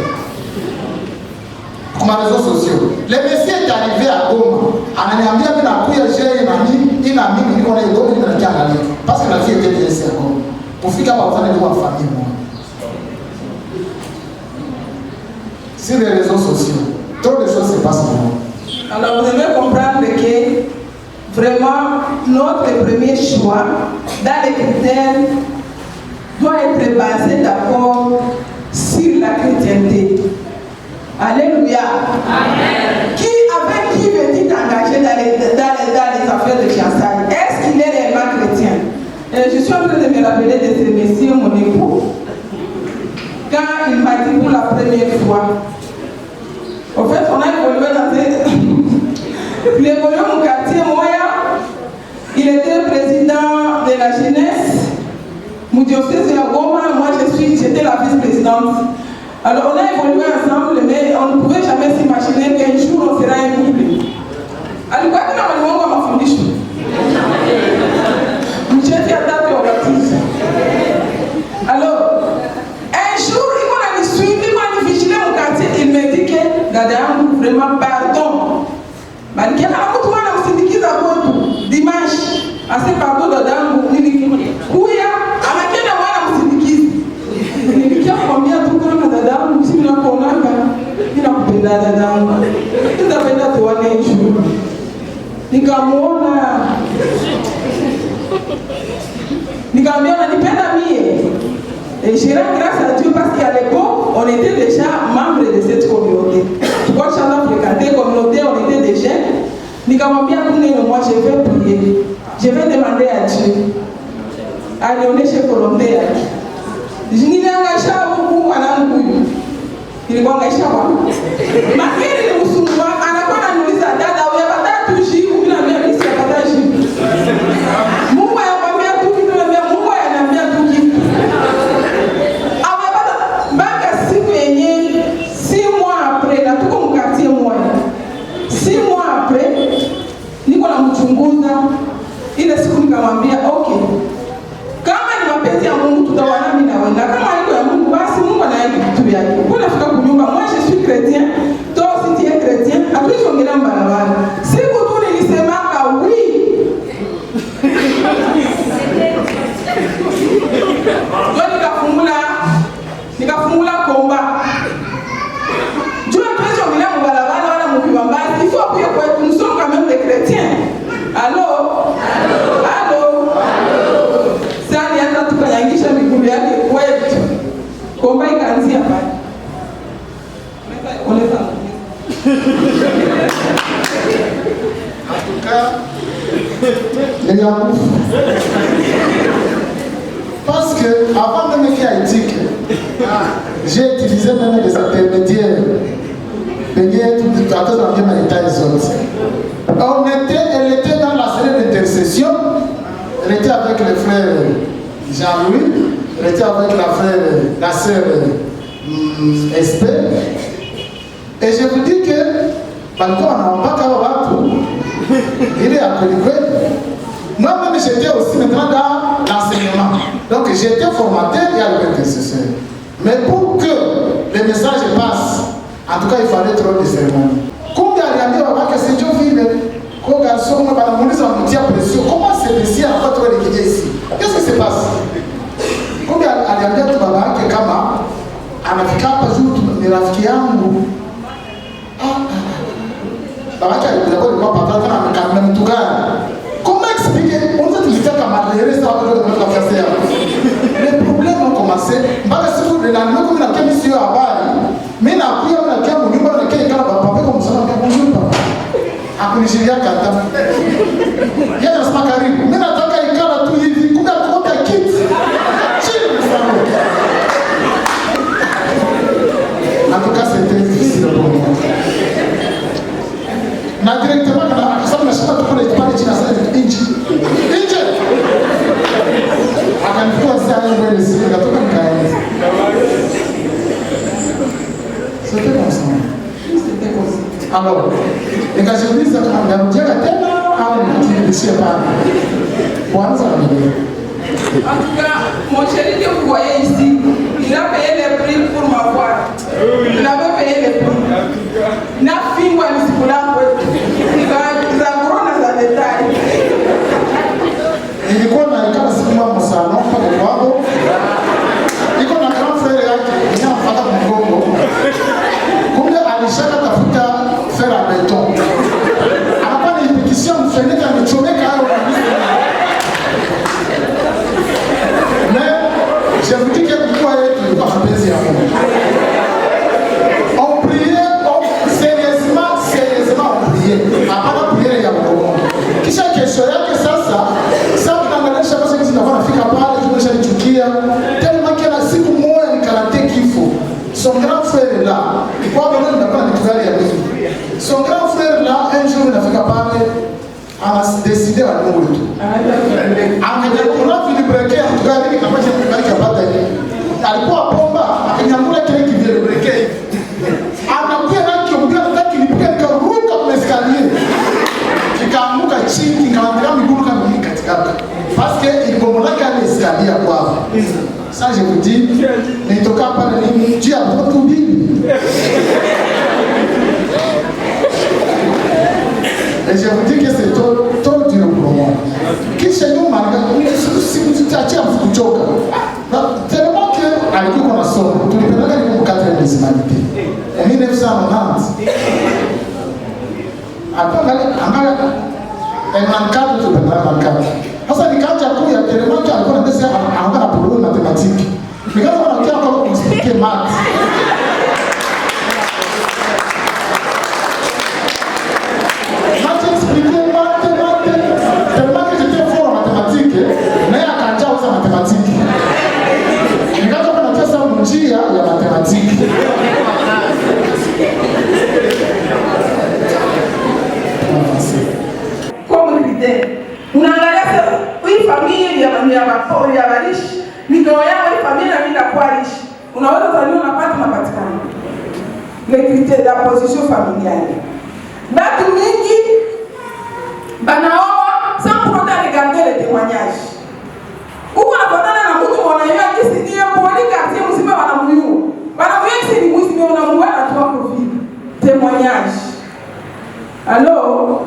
Comme les réseaux sociaux. Le monsieur est arrivé à Goma. Ananiambia mimi nakuya j'ai une amie qui connaît Goma ni mnakia angalia. Parce que la fille était blessée à Goma. Kufika hapa ufanye kwa famille moi. Sur les réseaux sociaux, trop de choses se passent pour nous. Alors vous devez comprendre que vraiment notre premier choix dans les critères doit être basé d'abord sur la chrétienté. Alléluia. Amen. Avec qui veut-il t'engager dans les affaires de fiançailles? Est-ce qu'il est réellement chrétien? Je suis en train de me rappeler de ce monsieur, mon époux, quand il m'a dit pour la première fois. En fait, on a évolué il évoluait mon quartier moyen. Il était président de la jeunesse. Mon diocèse à Goma, moi j'étais la vice-présidente. Alors on a évolué ensemble, mais on ne pouvait jamais s'imaginer qu'un jour on sera un couple. Alors quoi que nous avons ma famille. J'étais à date au baptême. Alors, un jour, il m'a suivi, il m'a vigilé mon quartier. Il m'a dit que Dada, vraiment pardon. Il m'a dit dimanche, assez pardon Dada, il m'a dit Kouya, à la quête de moi, il m'a dit il m'a dit combien tout le monde Dada, il m'a dit il a coupé Dada, il a fait Dada, un jour. Nikamwona nipenda mie. Et je rends grâce à Dieu parce qu'à l'époque, on était déjà membres de cette communauté. Quand j'en ai fréquenté la communauté, on était des jeunes. Nikamwambia moi je vais prier. Je vais demander à Dieu. Alionyeshe volonté yake. Niliangaisha huku ananguyu. Niliangaisha wapi? Makini msungwa anakuwa ananiuliza dada wewe hata tujibu mimi na mimi sipata jibu. Mungu anakuambia tu kitu na Mungu ananiambia tu kitu. Awapata mpaka siku yenyewe 6 mois après na tuko mkatie moja. 6 mois après niko namchunguza ile siku nikamwambia okay. Kama ni mapenzi ya Mungu tutawana mimi na wewe. Na kama haiko ya Mungu basi Mungu anayaki vitu vyake. Kuna fika kunyumba moi je suis chrétien, toi aussi tu es chrétien. Hatuwezi ongelea barabara. Siku tu nilisemaka oui. Nikafungula komba. Dieu hatuwezi ongelea barabara wala mkibambazi. Il faut que nous sommes quand même des chrétiens. Allô? Sani hata tukanyangisha miguu yake kwetu. Komba ikaanzia pale. En tout cas, les gars, parce que avant même qu'il y ait éthique, j'ai utilisé même des intermédiaires. Elle était dans la série d'intercession. Elle était avec le frère Jean-Louis, elle était avec la sœur Esther. Et je vous dis que, il est à Coligoué. Moi-même, j'étais aussi maintenant dans l'enseignement. Donc, j'étais formateur et avec l'intercesseur. Mais pour que le message passe, en tout cas, il fallait trop de cérémonies. Comme il y a que c'est Dieu vile, comme garçon, comment c'est ici à votre équipe ici? Qu'est-ce qui se passe? Comme il y a tout baba que kama anafika hapa juu ni rafiki yangu. babaki alikuwa papa tena na mtu gani? Comment expliquer? On dit qu'il fait comme les restes avec le professeur. Les problèmes ont commencé. Mpaka siku de la nuit comme na kemi sio habari. Mimi na kuya na kemi nyumba na kemi kama papa kwa msana kwa nyumba. Akunishiria kata. Yeye anasema karibu. Mimi nataka ikala tu hivi kumbe akota kiti. Chini sana. En tout cas, c'était difficile pour moi. Na directement kwa sababu nasema tuko na kipande cha inji. Akanifua sana mbele sisi nikatoka nikaenda. C'était comme ça. C'était comme ça. Alors, nikajiuliza kama ndarudia tena au nikirudishie pale. Kwanza ndio. En tout cas, mon chéri que vous voyez ici, il a payé les prix pour m'avoir. Il avait payé les prix. Na fingwa nisikulango. Nikazakurona za détail. Nilikuwa naikala siku moja salon pale kwao. Niko na grand frère yake, ninamfuata mgongo. Kumbe alishaka tafuta fer à béton. Hapa nilipitisha mfeneka nichomeka hayo kabisa. Mais je vous dis que pourquoi il pas mapenzi ya Mungu. On priait, sérieusement on priait. Hapana prière ya Mungu. Kisha kesho yake sasa tunaangalia basi hizi nafanya fika pale tumeshalichukia tena kila siku moja nikarate kifo. Son grand frère là, kwa bado ndapata nikizali ya Yesu. Son grand frère là un jour nafika pale ana décidé à mourir tu. Akaja kuna vilibrekea mtugari kinapacha kubariki apata hivi. Alikuwa bomba akanyangula kile kivilibrekea. Anakuja na kiongea nataka nipige nikaruka kwa escalier. Nikaanguka chini nikaanguka miguu kama katikati. Parce que il bomolaka l'escalier kwao. Ça je vous dis, nitoka pale nini Dieu a beaucoup bibi. Et je vous dis que c'est trop dur pour moi. Kisha nyuma sikutachia kuchoka. Tellement que alikuwa na somo. Tulipeleka ni kwa 4e humanité. En 1990. Angalia en tulipeleka sasa nikaanza kuya tellement que alikuwa anasema anaona problème mathématique. Nikaanza kuangalia kama expliquer maths. ya warishi mikao yao familia bila kuarishi unaweza zaliwa unapata mapatikano les critères de la position familiale. Batu mingi banaoa sans pour autant regarder les témoignages. Uko napatana na mtu mwanaelewa kisi ni poli quartier mzima wanamuyu. Wanamuyu kisi ni mwizi mwa unamuwa na tuwa covid. Témoignage. Allo?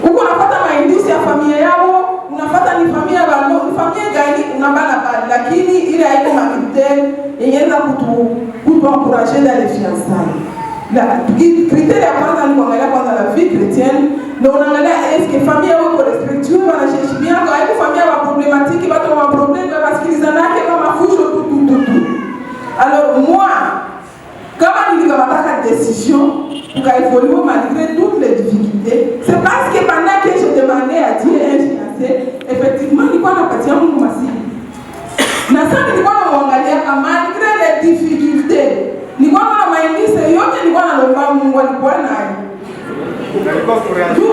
Uko napata maindisi ya familia yao, unapata ni familia bano, ni familia gani unabana bali lakini ile haiko makriteri yenyewe kutu encourager dans les fiançailles. La critère ya kwanza ni kuangalia kwanza la vie chrétienne, na unaangalia est-ce que famille yao iko respectueux, wanaheshimiana, haiko famille ya problématique, watu wa problème wasikilizanake kama fusho tu. Alors moi kama nilikamata décision pour évoluer malgré toutes les difficultés, c'est parce que pendant que je demandais à Dieu un fiancé, effectivement nilikuwa napatia Mungu masili. Na sasa nilikuwa namwangalia malgré les difficultés. Nilikuwa na maindise yote nilikuwa naomba Mungu alikuwa nayo.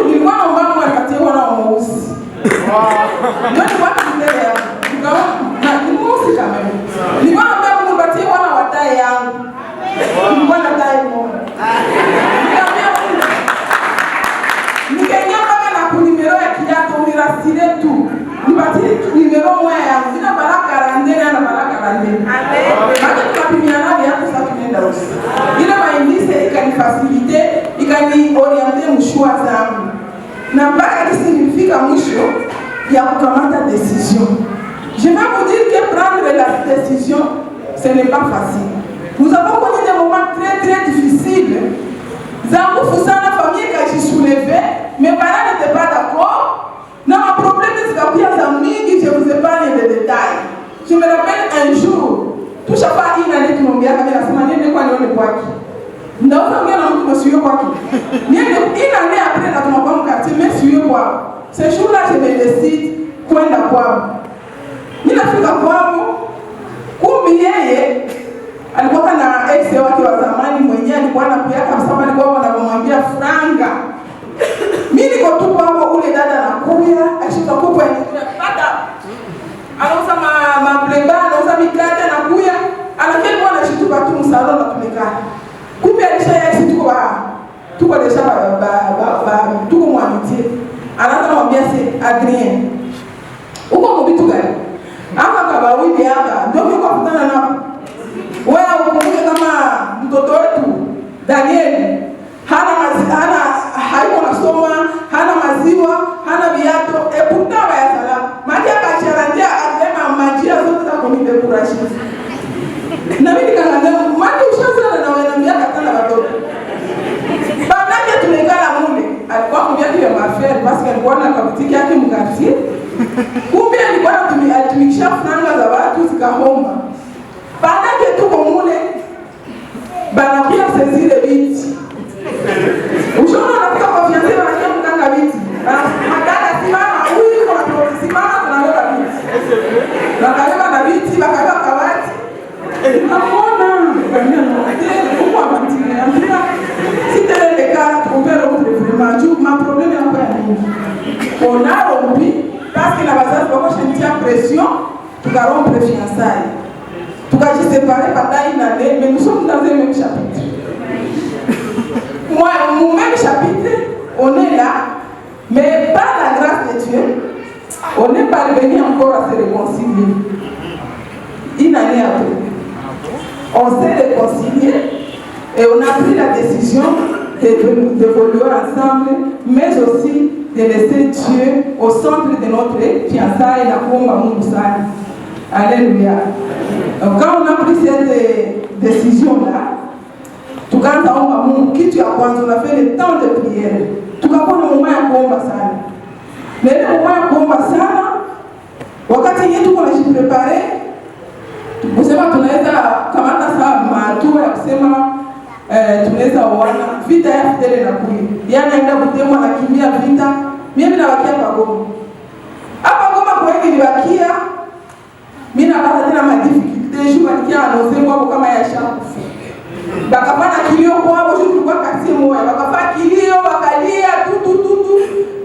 Nilikuwa naomba Mungu apatie wana wa mweusi. Ndio nilikuwa mbele yangu. Nikawa na mweusi kama mimi. Nilikuwa naomba Mungu apatie wana wa tai yangu. Nilikuwa na tai moja. Nikenya kama na kunimero ya kiato nirasile tu. Nipatie numero moja yangu. Sina baraka randene na baraka randene. Baada tukapimiana viatu sasa tunaenda usi. Ile maindise ikanifacilite, ikaniorienter mshua zangu. Na mpaka kisi nilifika mwisho ya kukamata décision. Je vais vous dire que prendre la décision, ce n'est pas facile. Nous avons connu des moments très difficiles. Zangu fusana famille Je me rappelle un jour, tout chaque fois une année qui m'ont bien avec la semaine, il y a quoi on est quoi qui. Non, on vient dans le monsieur quoi qui. Une année après, dans mon quartier, monsieur quoi. Ce jour-là, je me décide, coin d'Aquam. Il a fait d'Aquam, combien alikuwa na ex wake wa zamani mwenyewe alikuwa anakuja kabisa alikuwa wanamwambia franga. Mimi niko tu hapo ule dada anakuja, ashika kopo ya dada. Anauza mapleba, anauza mikate anakuja, anakia kwa anashituka tu msaloni na tumekaa. Kumbe alishaya tuko desha tuko mwamitie. Anaanza kumwambia si Adrien. Uko mbitu gani? Hapa kabawili hapa, ndio yuko kutana na wewe ukumbuke kama mtoto wetu Daniel haiko nasoma, hana maziwa, hana viato, eputaba ya salama. Maji akacharanja akisema majia zote za komite kurashi. Na mimi nikaanza maji ushazana na wewe na miaka tano watoto. Baadaye tumekala mule. Alikuwa mbiatu ya mafia, basi alikuwa na kabutiki yake mkartie. Kumbe alikuwa anatumikisha franga za watu zikahoma. Baadaye tuko mule banakuya sezile biti. Ushaona anafika kwa fiancé wanakia mkanga biti. Madada simama huyu kwa simama tunaloga biti. Bakabeba na biti, bakabeba kabati. Namuona kanya na kwa bantini. Ambia siteleleka tumpero vraiment juu ma problème ya kwa nini. On a rompu parce que la bazazi bako shentia pression tukarompre fiançailles. Tout cas, j'ai séparé pendant une année, mais nous sommes dans un même chapitre. Moi, mon même chapitre, on est là, mais par la grâce de Dieu, on est parvenu encore à se réconcilier. Une année après. On s'est réconcilié et on a pris la décision d'évoluer ensemble, mais aussi de laisser Dieu au centre de notre fiançailles, la Kumba Moussani. Alléluia. Donc quand on a pris cette décision-là, tout quand on a quitté à kwanza, on a fait le temps de prière. Tout quand on a moment à kuomba sana. Mais le moment à kuomba sana, wakati yetu kwa kujiprepare, kusema tunaweza kamata saa matua ya kusema tunaweza oana vita ya Fidele na kui. Yana enda kutemwa na kimbia vita, mimi nabakia Goma. Hapa Goma kwa hivi nibakia mimi napata tena madifikulte juu alikia anose kwa kama ya shakufu. Bakafanya kilio kwao juu tulikuwa kasi moja. Bakafanya kilio bakalia tu.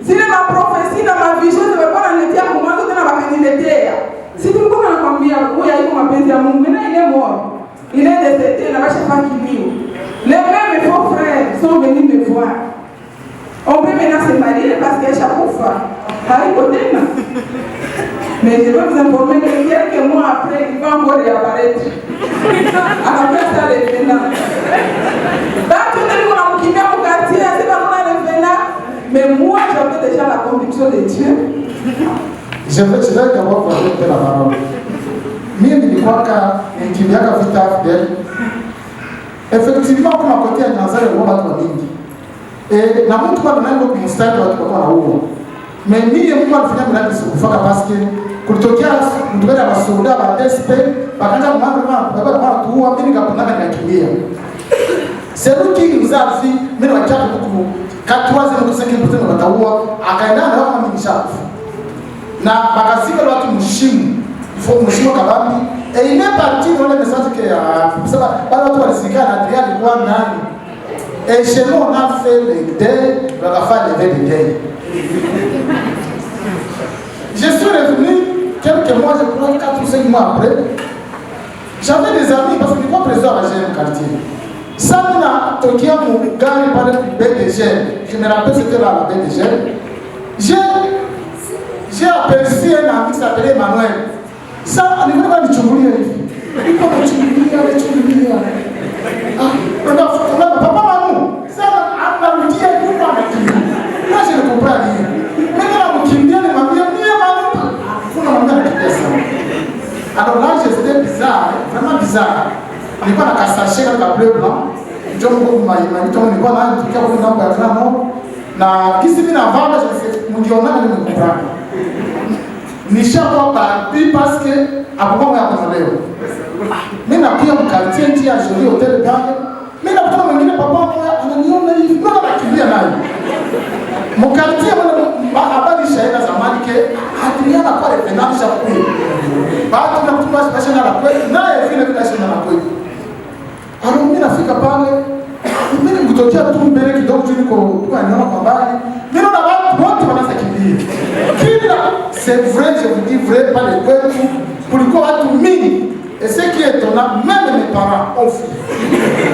Zile ma prophecy na ma vision zilikuwa wanaletea kwa mwanzo tena bakaniletea. Sisi tulikuwa tunakwambia huyu haiko mapenzi ya Mungu. Mimi ile moyo. Il est décédé na bashafanya kilio. Les mêmes faux frères sont venus me voir. On peut maintenant se marier parce que shakufa. Haiko tena. Mais je peux vous informer que quelques mois après, il va encore y apparaître. Après ça, les vénats. Donc, tu te dis qu'on a quitté mon quartier, c'est pas qu'on a les vénats. Mais moi, j'avais déjà la conviction de Dieu. Je vais d'abord parler de la parole. Mimi nilikuwaka nikimbiaka vita Fidele. Effectivement, kama kote ya Nyanzale kwa watu wengi. Na mtu kwa nani kwa mstari watu kwa huo. Mais mimi Mungu alifanya mradi sikufaka parce que kulitokea mtu wa Sudan wa DSP bakaanza kumwambia baba baba tuua mimi nikapanda nikakimbia. C'est lui qui nous a dit mimi nataka kuku 4 wataua akaenda na kama mimi nishakufa. Na bakazika watu mshimu. Il faut mshimu kabambi et il est parti dans le message que ça bado watu walisika na Adrien alikuwa nani. Et chez nous on a fait le deuil, on a fait le deuil. Je suis revenu quelques mois, je crois 4 ou 5 mois après. J'avais des amis parce que je suis présent à GM quartier. Samina Tokia Mougari parlait du BDG. Je me rappelle c'était là la BDG. J'ai aperçu un ami qui s'appelait Emmanuel. Ça, on est vraiment du Tchouroulia. Il faut le Tchouroulia. Papa Manou, ça, on a dit à nous pas avec lui. Là, je ne comprends rien. Maintenant, on me dit, alors là, j'étais bizarre, vraiment bizarre. On n'est pas dans la sachet avec la bleu blanc. Je me dis, on n'est pas là, tout cas, on est dans le grand nom. Na kisi mina vanda, je me dis, on a me comprendre. nishakuwa baadhi paske abukongo ya kunolewa. Mimi nakuja mkartie nchi ya Jolie Hotel pale. Mimi nakutana mwingine papa moja ananiona hivi, mbona nakimbia naye? Mkartie mwana habari shaida zamani ke Adriana kwa reference kule. Baada ya kutumia special na kweli naye vile vile shida na kweli. Alors mimi nafika pale mimi nikutokea tu mbele kidogo tu niko kwa niona kwa mbali. Mimi naona watu wote wanaanza kimbia. Kila c'est vrai, je vous dis vrai, pas les kwetu kulikuwa watu mingi. Et ce qui est étonnant, même mes parents ont fui.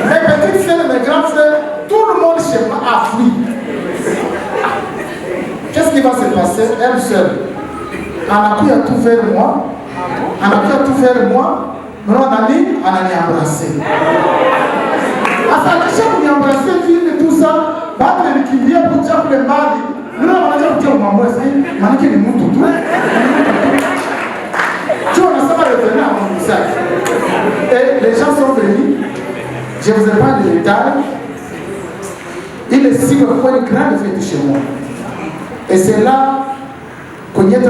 Mes petites sœurs, mes grands frères, tout le monde chez moi a fui. Qu'est-ce qui va se passer? Elle seule. Elle a pu tout vers moi. Elle a pu tout vers moi. Maintenant, elle a embrassé. Asakisha kuniembrasser vile tout ça, baada nikimbia kuja kule mbali. Ndio wanaanza kutia mambo sasa. Maana ni mtu tu. Tu on a revenir à mon message. Et les gens sont venus. Je vous ai pas de détails. Il est si quoi une grande fête chez moi. Et c'est là qu'on y est en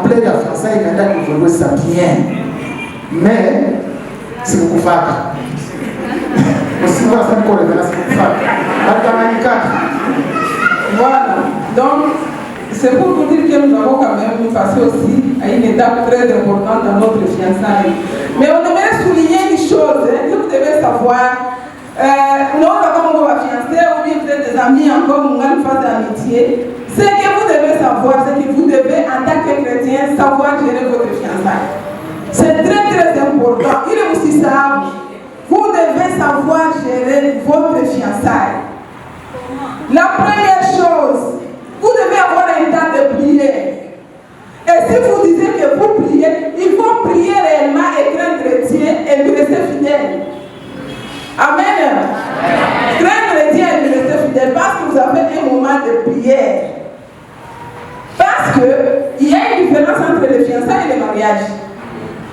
plein de fiançailles et qu'on a évolué ça bien. Mais c'est beaucoup fort. Aussi voilà ça qu'on revenir c'est beaucoup fort. Voilà. Donc c'est pour vous dire que nous avons quand même passé aussi à une étape très importante dans notre fiançailles. Mais on aimerait souligner une chose que vous devez savoir. Nous avons nos fiancés ou bien peut-être des amis encore ou une phase d'amitié. Ce que vous devez savoir, c'est que vous devez en tant que chrétien savoir gérer votre fiançailles. C'est très très important. Il est aussi ça. Vous devez savoir gérer votre fiançailles. La première chose, vous devez avoir un temps de prière. Et si vous disiez que vous priez, il faut prier réellement et être chrétien et lui rester fidèle. Amen. Craindre Dieu et lui rester fidèle parce que vous avez un moment de prière. Parce qu'il y a une différence entre les fiançailles et les mariages.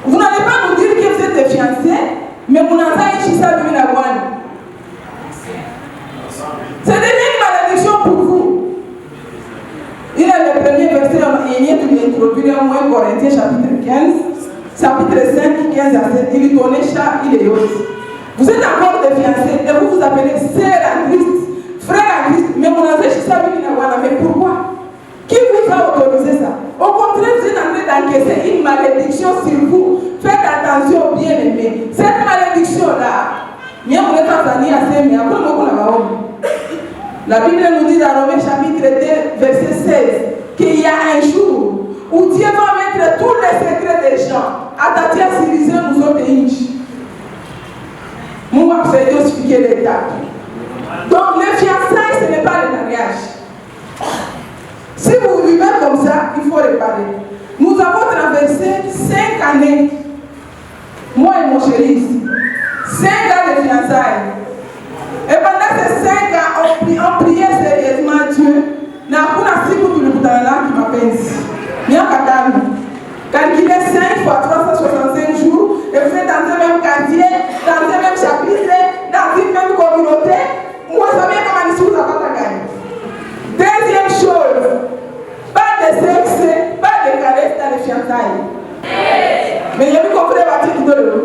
Vous n'allez pas nous dire que vous êtes des fiancés, mais vous n'avez pas échoué ça depuis la voile. C'est devenu une malédiction pour vous. Il est le premier verset, il y a tout introduit en 1 Corinthiens chapitre 15, chapitre 5, 15 à 7. Il est donné chat, il est aussi. Vous êtes encore des fiancés et vous vous appelez sœur en Christ, frère en Christ, mais vous n'avez pas vu la voile. Mais pourquoi? Qui vous a autorisé ça? Au contraire, vous êtes en train d'encaisser une malédiction sur vous. Faites attention, bien aimé. Cette malédiction-là, la Bible nous dit dans Romains chapitre 2, verset 16, qu'il y a un jour où Dieu va mettre tous les secrets des gens. À ta terre, si nous autres inches. Moi, je vais expliquer l'étape. Donc, les fiançailles, ce n'est pas le mariage. Si vous vivez comme ça, il faut réparer. Nous avons traversé 5 années, moi et mon chéri, 5 ans de fiançailles. Et pendant ces 5 ans, on priait sérieusement Dieu. N'a pas de signe qui m'appelle. Calculez 5 fois 365 jours, et vous êtes dans le même quartier, dans le même chapitre, dans une même communauté. Moi, je savais comment ils sont à gagner. Deuxième chose, pas de sexe, pas de caresses dans les fiançailles. Mais il y a vu qu'on fait bâtir de l'eau.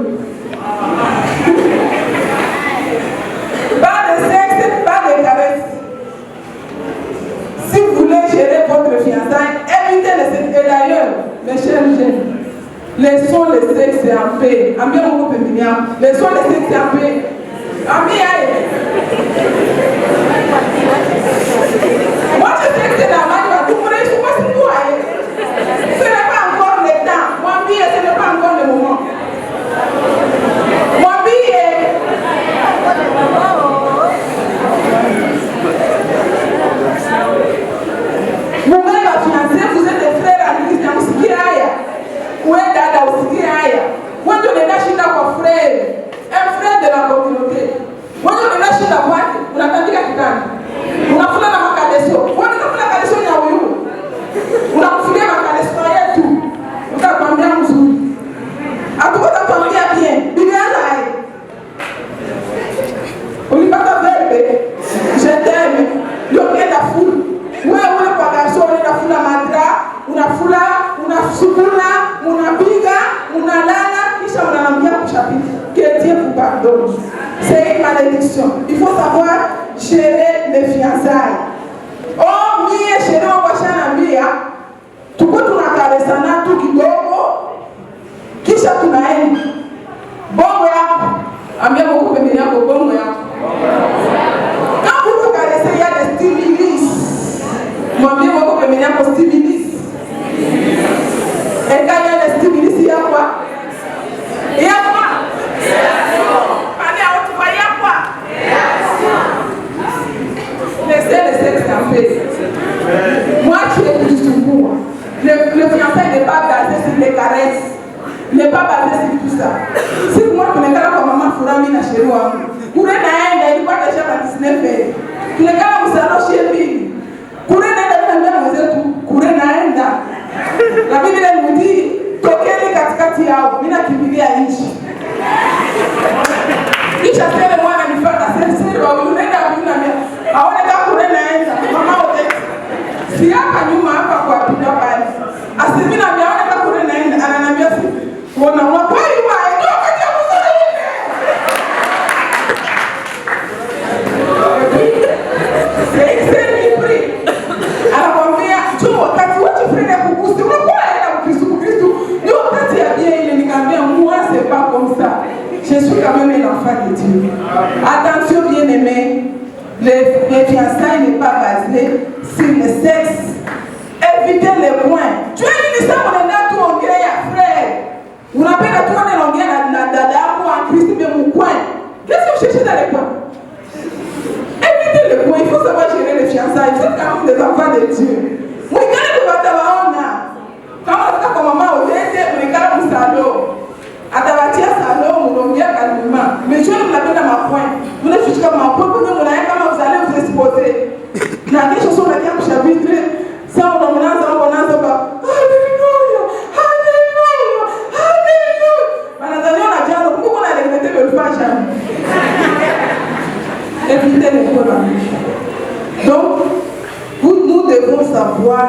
Pas de sexe, pas de caresses. Si vous voulez gérer votre fiançailles, évitez les sexes. Et d'ailleurs, mes chers jeunes, laissons les sexes en paix. Laissons les sexes en paix. Moi, je sais que c'est la magie, vous pourrez trouver ce que vous voyez. Ce n'est pas encore le temps. Moi, ce n'est pas encore le moment. Moi, vous-même, la fiancée, vous êtes des frères à Christ, dans ce qui aille. Ou est dans ce qui aille. Moi, je n'ai pas chez un frère de la communauté. Moi, je n'ai pas chez la boîte. malheureuse. C'est une malédiction. Il faut savoir gérer les fiançailles. Oh, mie chérie, on va chérie, tuko tunakalesana tu kidogo, kisha tunaenda. Bongo yako, ambia Mungu pembeni yako, bongo yako. Quand vous vous caressez, il y a des stimulus. Mwambie Mungu pembeni yako stimulus. Et quand il y a des stimulus, il y a quoi? Il y a quoi? Allez, on te voit, il y a quoi? Laissez le sexe en paix. Moi, je suis plus souvent. Le fiançailles n'est pas basé sur les caresses. N'est pas basé sur tout ça. Si moi, je me comme maman Fourami na chez moi, pour un an, il va déjà à 19 ans. Tu le gars, vous allez chez lui. Pour un an, vous êtes tout. Pour un an, la Bible nous dit, tokeni katikati yao, mina kimbilia nchi. Kisha sema mwana nifuata sasa wa unaenda kunamia. Aoneka kule naenda. Mama wote. Si hapa nyuma hapa kwa piga pale. Asimina ameoneka kule naenda ananiambia si. Mbona wapi wa ndio kaja mzuri. C'est mipri. Anakwambia tu wakati wote frère kukusi unakuwa Kristo. Ndio wakati ya bien ile nikamwambia moi c'est pas comme ça. Je suis quand même un enfant de Dieu. Attention bien-aimés, les fiançailles n'est pas basé sur le sexe. Évitez les points. Tu es une histoire on est là tout en frère. On appelle à toi on est longué na dada pour en Christ bien mon coin. Qu'est-ce que vous cherchez dans les coins? Évitez les points. Il faut savoir gérer les fiançailles. Vous êtes quand même des enfants de Dieu. Moi quand tu vas t'avoir quand on comme maman au début on est quand même salon. Atabatia salon, on revient calmement. Mais je ne l'avais dans ma pointe. Vous ne faites comme ma pointe, comment vous allez vous exposer. Dans les choses sur lesquelles vous chapitrez, ça on a pas. Alléluia, Alléluia, Alléluia. Madame, on a déjà, pourquoi on a regretté le faire jamais? Évitez les problèmes. Donc, nous devons savoir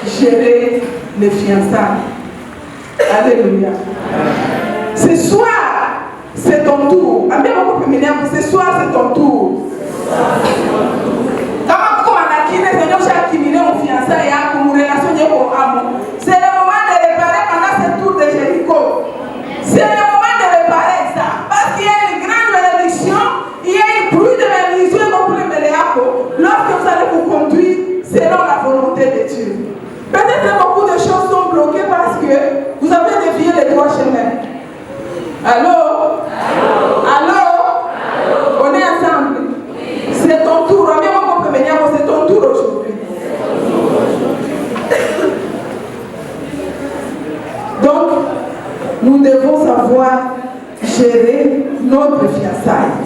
gérer les fiançailles. Alléluia. Ce soir, c'est ton tour. Ce soir, c'est ton tour. C'est le moment de réparer pendant ce tour de Jéricho. C'est le moment de réparer ça. Parce qu'il y a une grande bénédiction, il y a une pluie de bénédiction lorsque vous allez vous conduire selon la volonté de Dieu. Peut-être que beaucoup de choses sont bloquées parce que vous avez dévié les droits chemins. Allô? Allô? On est ensemble. C'est ton tour. C'est ton tour aujourd'hui. Donc, nous devons savoir gérer notre fiançailles.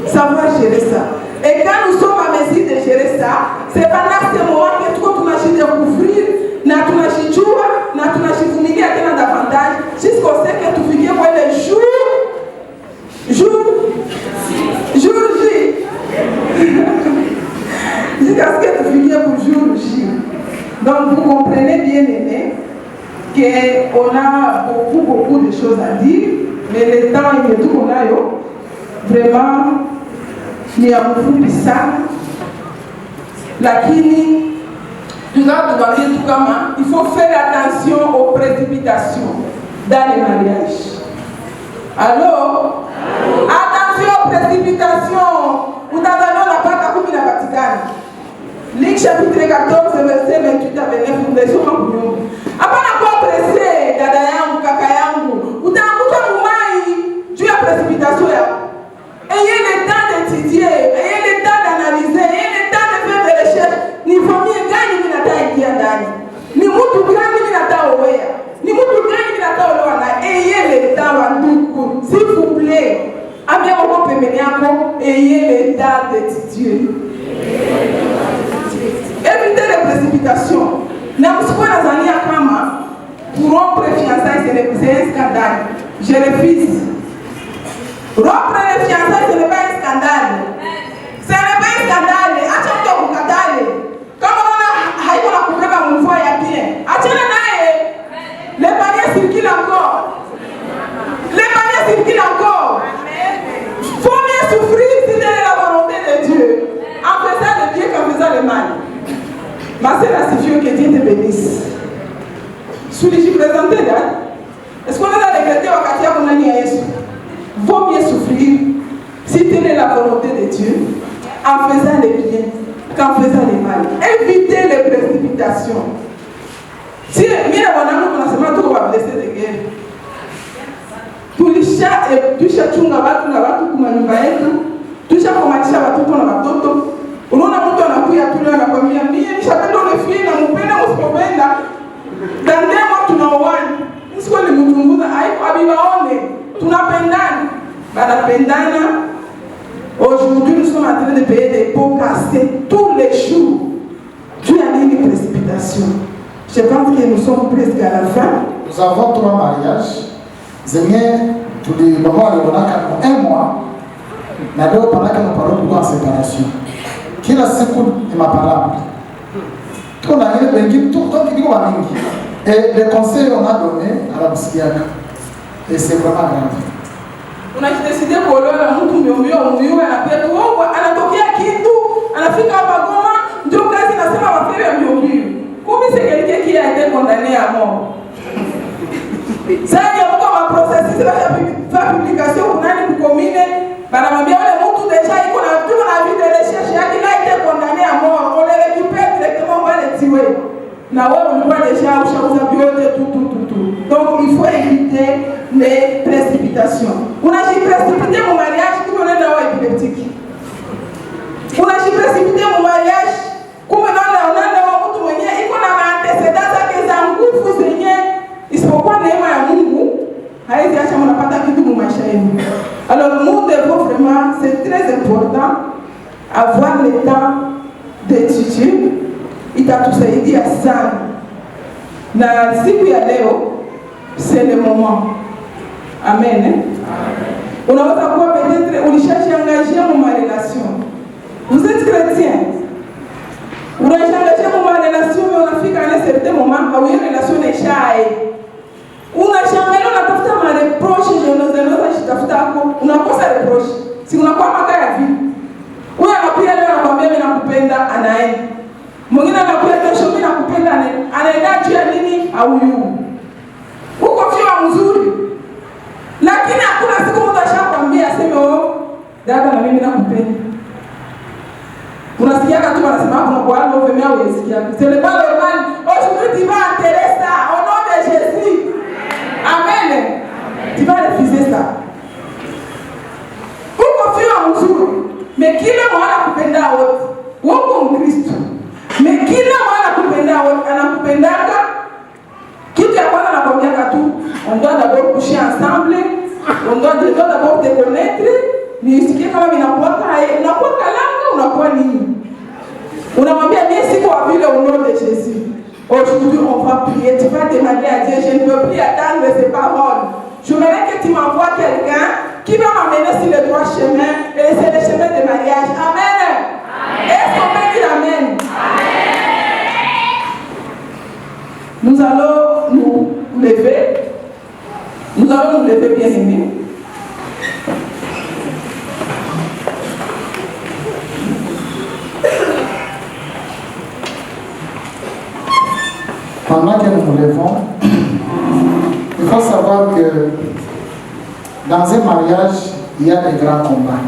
Savoir gérer ça. Et quand nous sommes à mesure de gérer ça, c'est pendant ce moment que tout le monde a découvrir, tout le monde a fumigé davantage, jusqu'au fait que tu finis pour le jour J. Jusqu'à ce que tu finis pour jour J. Donc vous comprenez bien aimé qu'on a beaucoup de choses à dire, mais le temps est tout qu'on a vraiment. Ni amufupi sana, lakini tunatuambia tu kama il faut faire attention aux précipitations dans les mariages. Alors, attention aux précipitations. Utazaliwa napata 10 na Vatikani. Luc chapitre 14 verset 28 à 29 mtasoma kunyuma. Hapana kwa presse dada yangu kaka yangu. Utaanguka mumai juu ya précipitation yako. Ayez le temps d'étudier, ayez le temps d'analyser, ayez le temps de faire des recherches. Ni famille gani minata ingia ndani? Ni mtu gani minata owea? Ni mtu gani minata olewa na? Ayez le temps wanduku, s'il vous plaît. Abia moko pembeni yako, ayez le temps d'étudier. Évitez les précipitations. Na msikuwe nazania kama pour rompre fiançailles c'est un scandale. Je refuse. Rompre les fiançailles, ce n'est pas un scandale. Ce n'est pas un scandale. Acha mtu kukatale. Kama unaona haiko na kubeba mvua ya bien. Achana naye. Les paniers circulent encore. Les paniers circulent encore. qu'en faisant le mal. Évitez les précipitations. Si mimi na bwana wangu tunasema tuko wa blessé de guerre. Tulisha chunga watu na watu kwa nyumba yetu. Tulisha komatisha watoto na watoto. Unaona mtu anakuja tu na anakuambia mimi nishapenda unifie na mpenda msipopenda. Dandemo tunaoana. Sio ni mchunguza haiko abibaone. Tunapendana. Banapendana. Aujourd'hui, nous sommes en train de payer des pots cassés tous les jours. Dieu a dit une précipitation. Je pense que nous sommes presque à la fin. Nous avons 3 mariages. Zenye tulibaba walionaka kwa 1 mois. Na leo panaka na parole kwa séparation. Kila siku ni maparable. Tuko na ile bengi tout kiko wa mingi. Et les conseils on a donné à la Msikiaka. Et c'est vraiment grave. Unajideside kuolewa mtu mbio anapia tu anatokea kitu anafika hapa Goma ndio kazi nasema wafewe ya mbio. Kumbe c'est quelqu'un qui a été condamné à mort. Sasa hapo kwa processus za publication kunani kukomine banamwambia wale mtu deja iko na vitu na vie de recherche yake na été condamné à mort. On le récupère directement on va le tuer. Na wewe ulikuwa deja ushauza biote tout. Donc il faut éviter les précipitations. Unajiprécipiter mon mariage comme on est dans épileptique. Unajiprécipiter mon mariage comme on a mtu mwenyewe iko na antecedents zake za nguvu zenye isipokuwa neema ya Mungu haizi acha mnapata kitu mu maisha yenu. Alors nous devons vraiment, c'est très important avoir le temps d'étudier. Itatusaidia sana. Na siku ya leo c'est le moment. Amen. Amen. Unaweza kuwa peut-être ulishajiengagé dans ma relation. Vous êtes chrétien. Unajiengagé dans ma relation mais unafika à un certain moment où une relation n'est chae. Unashangaa unatafuta ma reproche unazitafuta hapo. Unakosa reproche. Si unakuwa maka ya vipi? Wewe anakuja leo anakuambia mimi nakupenda anaenda. Mwingine anakuja kesho mimi nakupenda anaenda juu ya nini au yu. Uko fiwa mzuri. Lakini hakuna siku mtu ashakwambia aseme dada na mimi nakupenda. Unasikia kama tu wanasema kuna kwa wale wao wao yasikia. C'est le pas normal. Aujourd'hui tu vas enterrer ça au nom de Jésus. Amen. Tu vas refuser ça. Uko fiwa mzuri. Mais kila mwana kupenda wote. Wako Mkristo. Mais kila mwana kupenda wote anakupendaka. Kitu ya kwanza nakwambia tu, on doit d'abord coucher ensemble, on doit d'abord te connaître, nisikie kama vinakuwa kalanga unakuwa nini. Unamwambia mimi siko vile au nom de Jésus. Aujourd'hui on va prier, tu vas demander à Dieu, je ne veux plus attendre ces paroles. Je voudrais que tu m'envoies quelqu'un qui va m'amener sur le droit chemin et c'est le chemin de mariage. Amen. Est-ce qu'on peut dire amen? Nous allons nous lever. Nous allons nous lever, bien aimés. Pendant que nous nous levons, il faut savoir que dans un mariage, il y a des grands combats.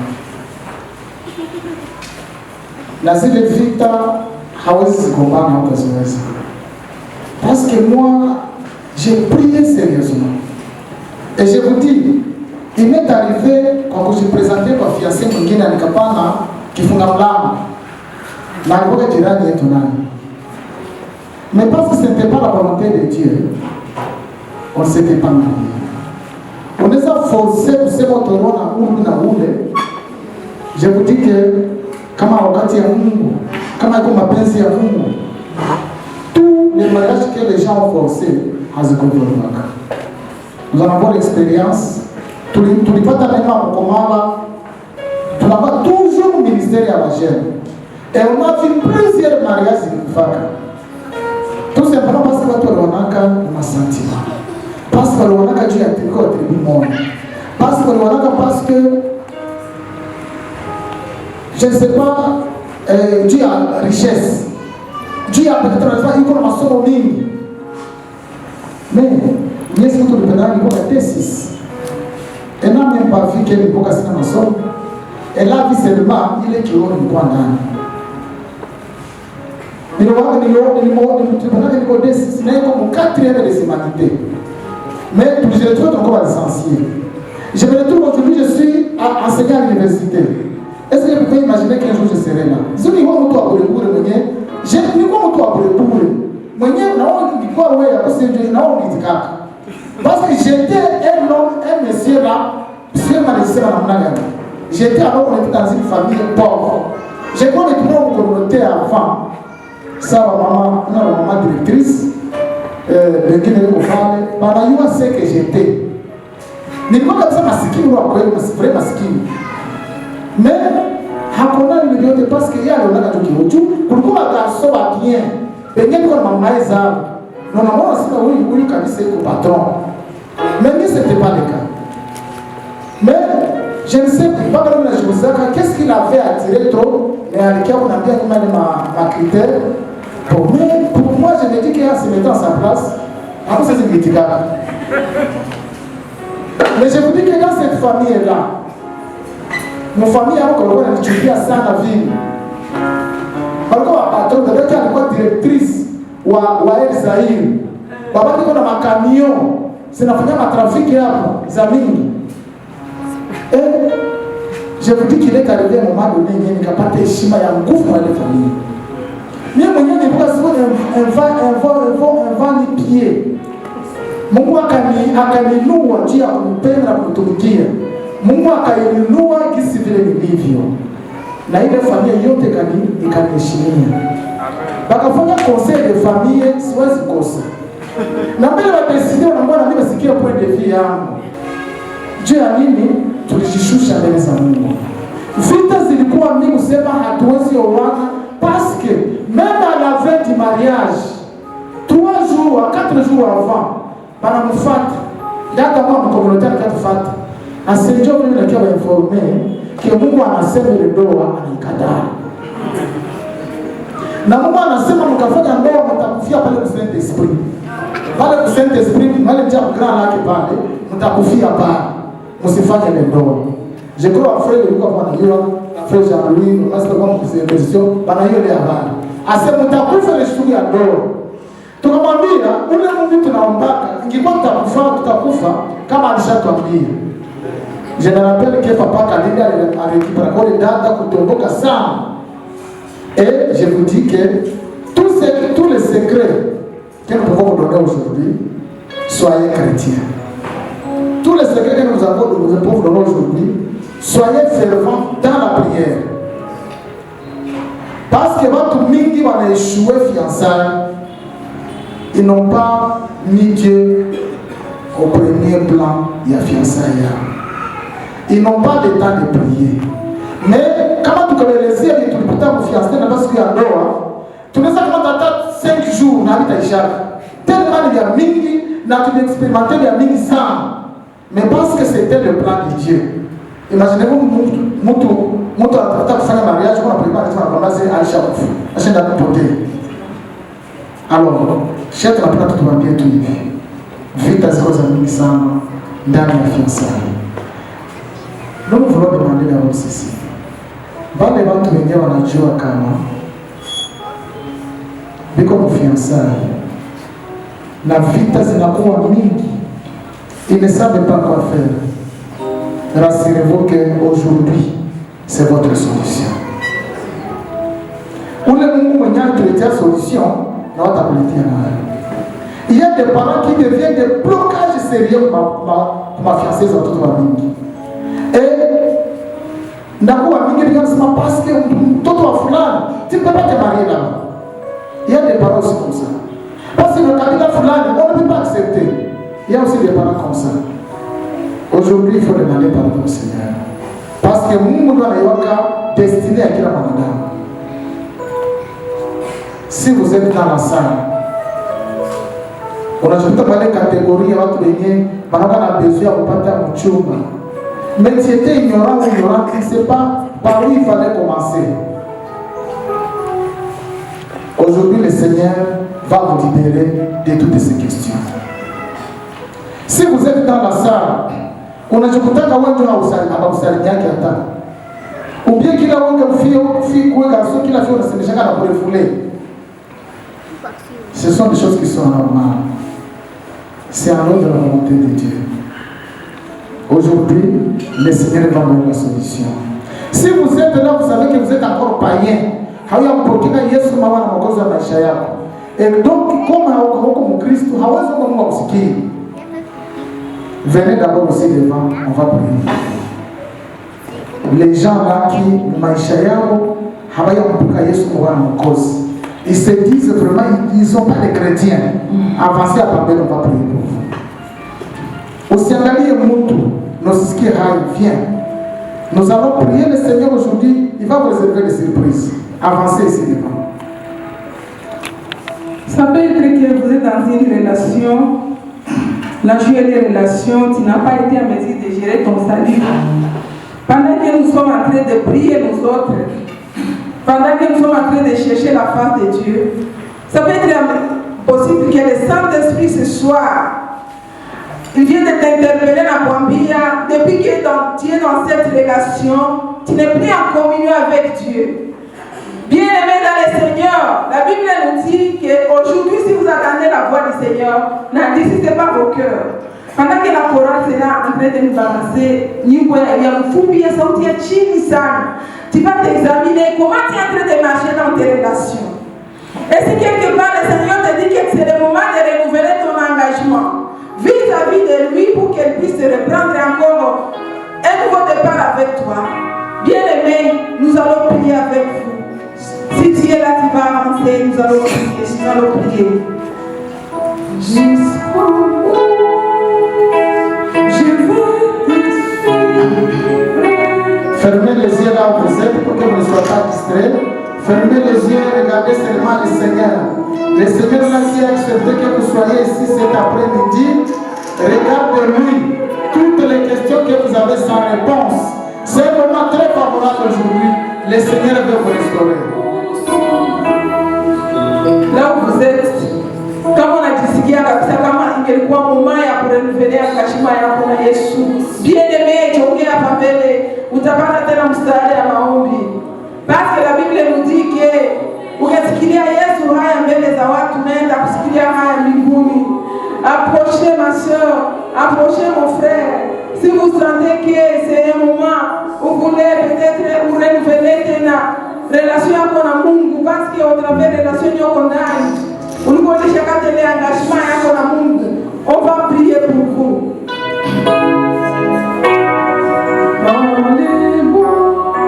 La zile vita hawezi kugombana na utazoezi. Parce que moi, j'ai prié sérieusement. Et je vous dis, il m'est arrivé quand je présentais ma fiancée mwingine anikapana kifunga mlango. Na alikuwa jirani yetu nani. Mais parce que ce n'était pas la volonté de Dieu, on ne s'était pas marié. On les a forcés kusema utaona huyu na ule. Je vous dis que kama wakati ya Mungu, kama iko mapenzi ya Mungu, tous les mariages que les gens ont forcés hazikuvuka. Nous en avons l'expérience. Tulipata neema kukomala. Tunapata toujours le ministère ya wajene. Et on a vu plusieurs mariages zikifaka. Tout simplement parce que watu wanaonaka na sentiment. Parce que wanaonaka juu ya triko tribu moja. Parce que wanaonaka parce que je ne sais pas juu ya richesse. Juu ya peut-être unafaa iko na masomo mingi. Mais Yesu mtu tulipendana kwa thesis. Elle n'a même pas vu qu'elle n'est pas sina masomo. Elle a vu seulement ile kioni kwa ndani. Il y a comme 4e des humanités. Mais je le trouve encore licencié. Je me retrouve aujourd'hui, je suis enseignant à l'université. Est-ce que vous pouvez imaginer qu'un jour je serai là? Je ne sais pas si je parce que j'étais un homme, un monsieur là, j'étais alors, on était dans une famille pauvre. J'ai pas retrouvé une communauté avant. Ça, ma maman directrice, de Guinée Mofale, pendant ce que j'étais. Mais comme ça, masikini ou après, vrai masikini. Mais, hakuna ni yote parce qu'il y a le naka tuki oju, kulikuwa garçon wa bien. Benye kwa mama eza. Normalement, c'est oui kabisa ko patron. Mais c'était pas le cas. Mais je ne sais pas comment je vous dis qu'est-ce qu'il avait attiré trop, mais avec qui on a bien ma critère. Pour moi, je me dis qu'il y a se mettant en sa place, après c'est critiquable. Mais je vous dis que dans cette famille-là, mon famille a encore une étudié à ça la ville. Encore un patron, de l'autre côté, directrice, ou à El Zahir. Baba qui a un camion, c'est la famille qui trafic et Zamini. Et je vous dis qu'il est arrivé à un moment donné, il n'y a pas de schéma, il y a un gouffre dans les familles. Mais il y a des gens qui pied. Mungu akaninua njia ya kumpenda na kutumikia. Mungu akainua jinsi vile nilivyo. Na ile familia yote ikaniheshimia. Bakafanya conseil de famille, siwezi kosa. Na mbele wa décider wanaambia mimi nasikia point de vue yangu. Je, ya nini tulijishusha mbele za Mungu? Vita zilikuwa mingi kusema hatuwezi oana parce que même à la veille du mariage, 3 jours, 4 jours avant, banamufata data kwa communauté akatufata asenjo mimi nakiwa informé que Mungu anasema ile ndoa anaikataa na Mungu anasema mkafanya ndoa mtakufia pale kwa Saint Esprit pale kwa Saint Esprit wale ndio grand lake pale mtakufia pale msifanye ile ndoa. Je crois frère yuko kwa najua frère Jean-Louis master kwa position bana hiyo ile habari asema mtakufa ile shughuli ya ndoa. Tukamwambia ule Mungu tunaombaka ingekuwa tutakufa kama alishatuambia. Je me rappelle que papa Kalinga a récupéré les dates kutomboka sana. Et je vous dis que tous les secrets que nous pouvons vous donner aujourd'hui, soyez chrétiens. Tous les secrets que nous pouvons vous donner aujourd'hui, soyez fervents dans la prière. Parce que votre mingi va échouer fiançailles. Ils n'ont pas mis Dieu au premier plan, il y a fiançailles. Ils n'ont pas le temps de prier. Mais comment tu peux les dire que tu peux t'en fiancer parce qu'il y a ndoa, tu ne sais comment t'attends 5 jours dans ta échelle. Tellement il y a mingi, n'a tu expérimenté il y a mingi sans. Mais parce que c'était le plan de Dieu. Imaginez-vous, mon attaque faire un mariage, on a préparé à Aïcha Koufou, à chaîne d'apporter. Alors, chef la plate tu vas bien tout hivi. Vita ziko za mingi sana ndani ya fiançailles. Nous voulons demander d'abord ceci. Wale watu wenyewe wanajua kama biko fiançailles na vita zinakuwa mingi. Ils ne savent pas quoi faire. Rassurez-vous qu'aujourd'hui, c'est votre solution. Ule Mungu mwenyewe tuletea solution. Il y a des parents qui deviennent des blocages sérieux pour ma fiancée dans toute ma vie. Et parce que tu ne peux pas te marier là. Il y a des parents aussi comme ça. Parce que le candidat fulani, on ne peut pas accepter. Il y a aussi des parents comme ça. Aujourd'hui, il faut demander pardon au Seigneur. Parce que Mungu doit être destiné à qui la manada. Si vous êtes dans la salle, on a juste parlé de catégorie à votre ligne, on a besoin de partir au chumba. Mais si tu étais ignorant ou ignorant, tu ne sais pas par où il fallait commencer. Aujourd'hui, le Seigneur va vous libérer de toutes ces questions. Si vous êtes dans la salle, on a juste parlé ou bien qu'il a un fille ou un garçon qui l'a fait, on a fait le foulé. Ce sont des choses qui sont normales. C'est en l'ordre de la volonté de Dieu. Aujourd'hui, le Seigneur va donner la solution. Si vous êtes là, vous savez que vous êtes encore païen. Et donc, comme Christ, venez d'abord aussi devant, on va prier. Les gens là qui, ils se disent vraiment, ils ne sont pas des chrétiens. Avancez à Babel, on va prier pour vous. Usiangalie mtu, nosisikie hai, viens. Nous allons prier le Seigneur aujourd'hui, il va vous réserver des surprises. Avancez ici devant. Ça peut être que vous êtes dans une relation, la joie des relations, tu n'as pas été en mesure de gérer ton salut. Pendant que nous sommes en train de prier nous autres, pendant que nous sommes en train de chercher la face de Dieu, ça peut être possible que le Saint-Esprit ce soir, il vient de t'interpeller dans Bambia, depuis que tu es dans cette relation, tu n'es plus en communion avec Dieu. Bien-aimés dans le Seigneur, la Bible nous dit qu'aujourd'hui, si vous attendez la voix du Seigneur, n'endurcissez pas vos cœurs. Pendant que la chorale sera en train de nous balancer, tu vas t'examiner comment tu es en train de marcher dans tes relations. Et si quelque part le Seigneur te dit que c'est le moment de renouveler ton engagement vis-à-vis de lui pour qu'elle puisse te reprendre encore un nouveau départ avec toi, bien-aimé, nous allons prier avec vous. Si tu es là, tu vas avancer, nous allons prier. Fermez les yeux là où vous êtes pour que vous ne soyez pas distraits. Fermez les yeux et regardez seulement le Seigneur. Le Seigneur là qui a accepté que vous soyez ici cet après-midi, regardez-lui. Toutes les questions que vous avez sans réponse, c'est un moment très favorable aujourd'hui. Le Seigneur veut vous restaurer. Là où vous êtes, kama unajisikia kabisa kama ingelikuwa moment ya kurenouveler engagement yako na Yesu, bien-aimé, jongea hapa mbele, utapata tena msaada ya maombi. Parce que la Bible nous dit que ukisikilia Yesu haya mbele za watu, naenda kusikilia haya mbinguni. Approchez ma soeur, approchez mon frère. Si vous sentez que c'est un moment où vous voulez peut-être vous renouveler tena relation yako na Mungu, parce que au travers de relation yako ndani unaonyesha kati ile engagement yako na Mungu, on va prier pour vous.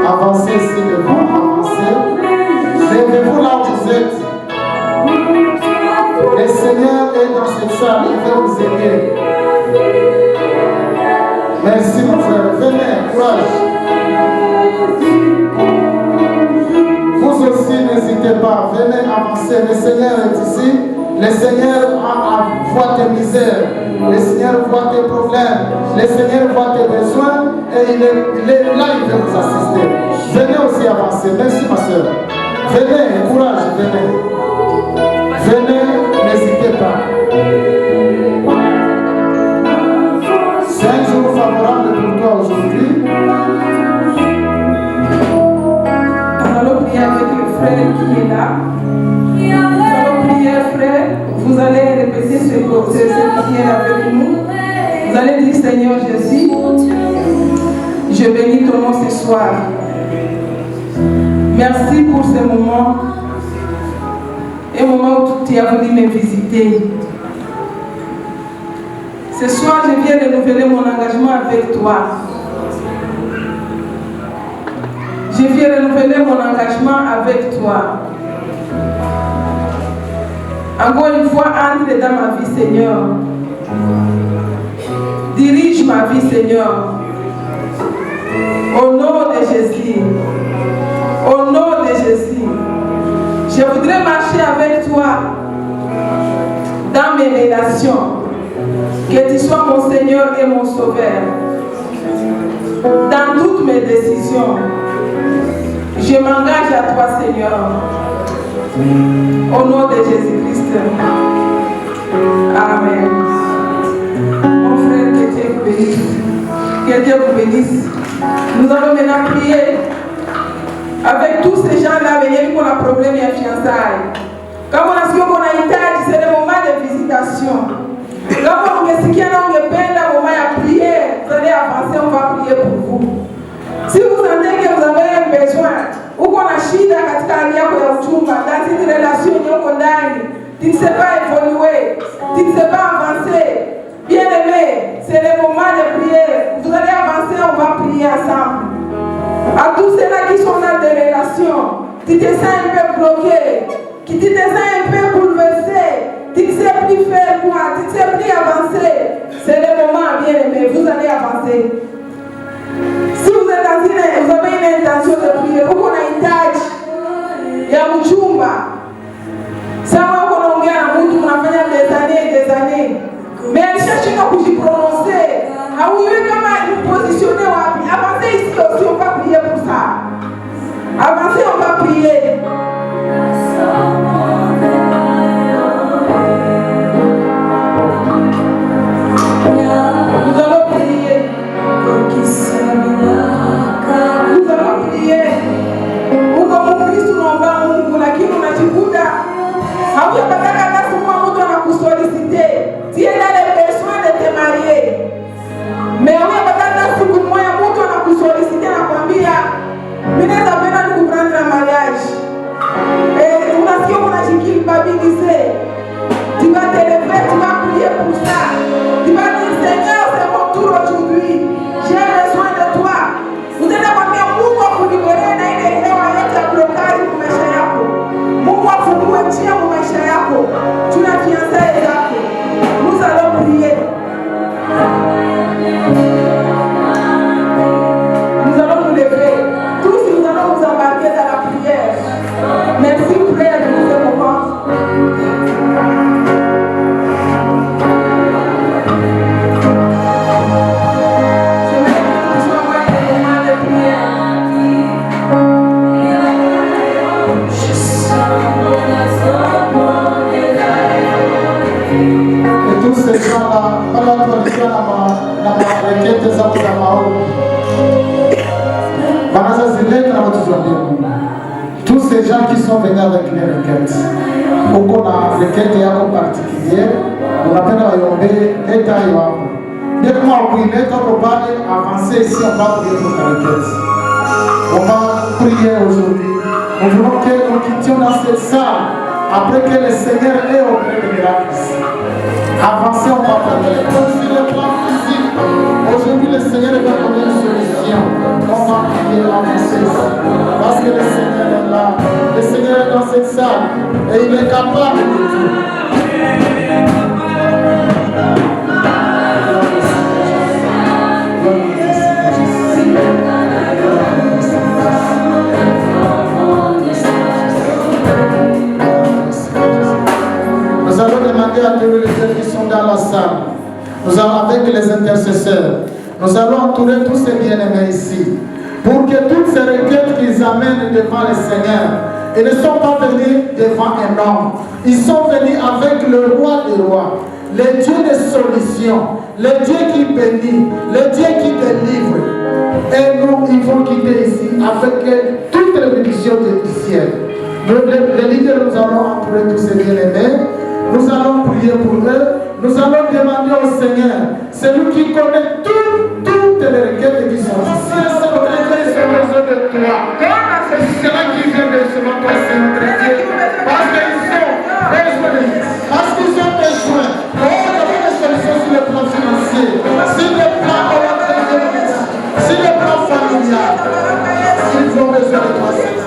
Avancez ici devant, avancez. Levez-vous là où vous êtes. Le Seigneur est dans cette salle, il veut vous aider. Merci mon frère, venez, courage. Vous aussi n'hésitez pas, venez avancer. Le Seigneur est ici. Le Seigneur voit tes misères. Le Seigneur voit tes problèmes. Le Seigneur voit tes besoins. Et il est là, il veut vous assister. Venez aussi avancer. Merci ma soeur. Venez, courage, venez. Venez, n'hésitez pas. C'est un jour favorable pour toi aujourd'hui. Nous allons prier avec le frère qui est là. Nous allons prier, frère. Vous allez répéter ce prière avec nous. Vous allez dire, Seigneur Jésus, je bénis ton nom ce soir. Merci pour ce moment. Un moment où tu as voulu me visiter. Ce soir, je viens renouveler mon engagement avec toi. Je viens renouveler mon engagement avec toi. Encore une fois, entre dans ma vie, Seigneur. Dirige ma vie, Seigneur. Au nom de Jésus. Au nom de Jésus. Je voudrais marcher avec toi dans mes relations. Que tu sois mon Seigneur et mon Sauveur. Dans toutes mes décisions. Je m'engage à toi, Seigneur. Au nom de Jésus-Christ. Amen. Mon frère, que Dieu vous bénisse. Que Dieu vous bénisse. Nous allons maintenant prier avec tous ces gens-là venus pour le problème de fiançailles. Comme on a su qu'on a été relation. Kama ungesikia na ungependa moment ya prière, vous allez avancer, on va prier pour vous. Si vous sentez que vous avez un besoin, uko na shida katika hali yako ya uchumba, dans une relation yako ndani, tu ne sais pas évoluer, tu ne sais pas avancer, bien aimé, c'est le moment de prière. Vous allez avancer, on va prier ensemble. À tous ceux-là qui sont dans des relations, tu te sens un peu bloqué, qui te sens un peu bouleversé, tu ne sais plus faire quoi, tu ne sais plus avancer, c'est le moment, bien aimé, vous allez avancer. Si vous êtes dans vous avez une intention de prier, vous unahitaji ya mchumba. Sawa uko naongea na mtu mnafanya des années. Mais alishashindwa kujiprononcer. Haujui kama positionner wapi. Avancez ici aussi, on va prier pour ça. Avancez, on va prier. Nous allons prier. Nous allons prier. Uko Mkristo unaomba Mungu lakini unajikuta haujapata hata siku mtu anakusolicite. Tu es dans les besoins de te marier. Mais haujapata hata siku moja mtu anakusolicite na kwambia mimi naweza penda nikuprendre na mariage. Unasikia unajikilpabiliser. Tu vas te lever, tu vas prier pour ça. Tu vas dire Seigneur, c'est mon tour aujourd'hui. J'ai besoin de toi. Utaenda kwambia Mungu akunibere na ile hewa yote ya blokaji kwa maisha yako. Mungu afungue njia kwa maisha yako. Tuna fiançailles zako. Nous allons prier. Nous allons nous lever. Tous nous allons nous embarquer dans la prière. Merci frère de nous écouter. Ces gens-là, wale watu walikuwa na marekete zao za maombi, wanaweza zileta na watu wa Mungu. Tous ces gens qui sont venus avec les requêtes, uko na requête yako particulier, unapenda waiombe, leta hiyo hapo. Ndio kama ukuileta uko pale, avancer ici, on va prier pour ta requête. On va prier aujourd'hui. Nous voulons que nous quittions dans cette salle après que le Seigneur ait opéré des miracles ici. Avancez, on va parler. Comme sur le plan physique, aujourd'hui le Seigneur va donner une solution. On va prier, avancer ici. Parce que le Seigneur est là. Le Seigneur est dans cette salle. Et il est capable de tout. Nous allons demander à tous les gens qui sont dans la salle, nous allons avec les intercesseurs, nous allons entourer tous ces bien-aimés ici, pour que toutes ces requêtes qu'ils amènent devant le Seigneur, ils ne sont pas venus devant un homme, ils sont venus avec le roi des rois, le Dieu des solutions, le Dieu qui bénit, le Dieu qui délivre. Et nous, ils vont quitter ici avec toutes les bénédictions du ciel. Les leaders, nous allons entourer tous ces bien-aimés. Nous allons prier pour eux. Nous allons demander au Seigneur, c'est lui qui connaît toutes les requêtes qui sont ici. C'est besoin de toi. C'est cela qui vient de ce moment, c'est notre Dieu. Parce qu'ils ont besoin. Oh, il y a des solutions sur le plan financier, sur le plan économique, sur le plan familial. Ils ont besoin de toi, Seigneur.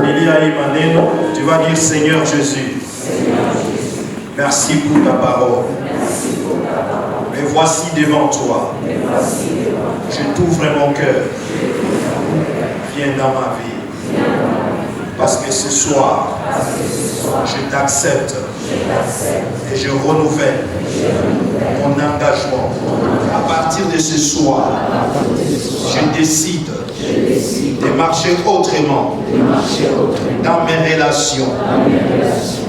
Il y a Emmanuel, tu vas dire Seigneur Jésus. Merci pour ta parole. Me voici devant toi. Je t'ouvre mon cœur. Viens dans ma vie. Parce que ce soir, je t'accepte et je renouvelle mon engagement. À partir de ce soir, je décide de marcher autrement dans mes relations,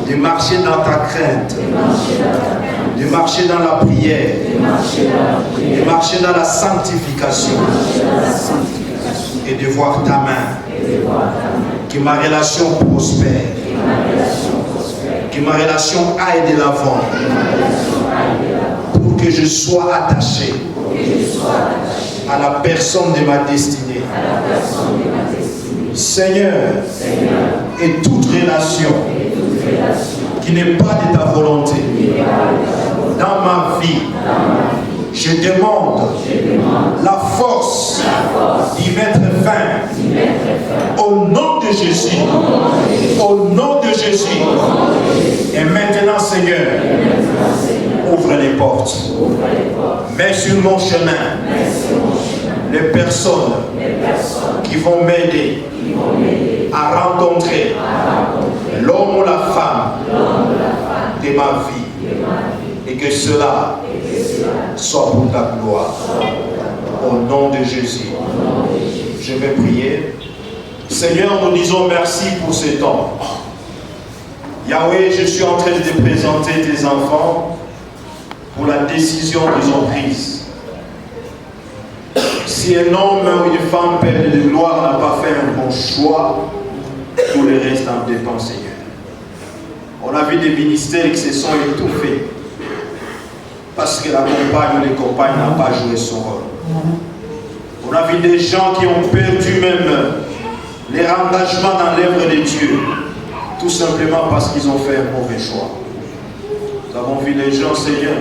de marcher dans ta crainte, de marcher dans la prière, de marcher dans la sanctification et de voir ta main. Que ma relation prospère, que ma relation aille de l'avant, pour que je sois attaché à la personne de ma destinée. Seigneur, et toute relation qui n'est pas de ta volonté dans ma vie, je demande la force d'y mettre fin. Au nom de Jésus. Au nom de Jésus. Et maintenant, Seigneur, ouvre les portes. Mets sur mon chemin les personnes qui vont m'aider à rencontrer l'homme ou la femme de ma vie. Et que cela soit pour ta gloire. Au nom de Jésus. Je vais prier. Seigneur, nous disons merci pour ce temps. Yahweh, je suis en train de te présenter tes enfants pour la décision qu'ils ont prise. Si un homme ou une femme pleine de gloire n'a pas fait un bon choix, tout le reste en dépend, Seigneur. On a vu des ministères qui se sont étouffés parce que la compagne ou les compagnes n'ont pas joué son rôle. On a vu des gens qui ont perdu même leur engagement dans l'œuvre de Dieu, tout simplement parce qu'ils ont fait un mauvais choix. Nous avons vu les gens, Seigneur,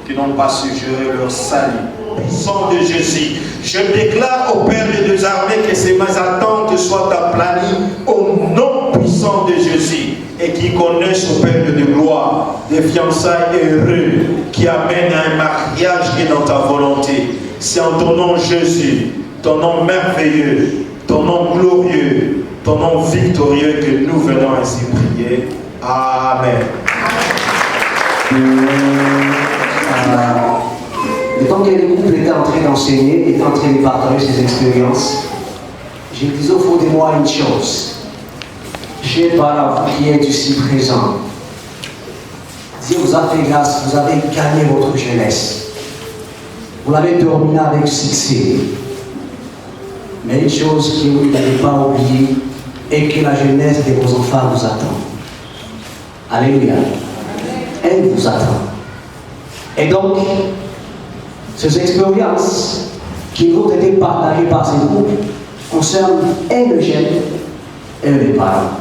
qui n'ont pas su gérer leur salut. Au sang de Jésus, je déclare au Père des deux armées que ces mes attentes soient aplanies au nom puissant de Jésus, et qui connaissent au Père de gloire des fiançailles heureux qui amènent à un mariage qui est dans ta volonté. C'est en ton nom Jésus, ton nom merveilleux, ton nom glorieux, ton nom victorieux que nous venons ainsi prier. Amen. Le temps que les couples étaient en train d'enseigner, étaient en train de partager ses expériences, je disais au fond de moi une chose. Cher Père, vous qui êtes ici présent, Dieu vous a fait grâce, vous avez gagné votre jeunesse. Vous l'avez terminé avec succès. Mais une chose que vous n'avez pas oubliée est que la jeunesse de vos enfants vous attend. Alléluia. Elle vous attend. Et donc, ces expériences qui ont été partagées par ces groupes concernent et le jeune et les parents.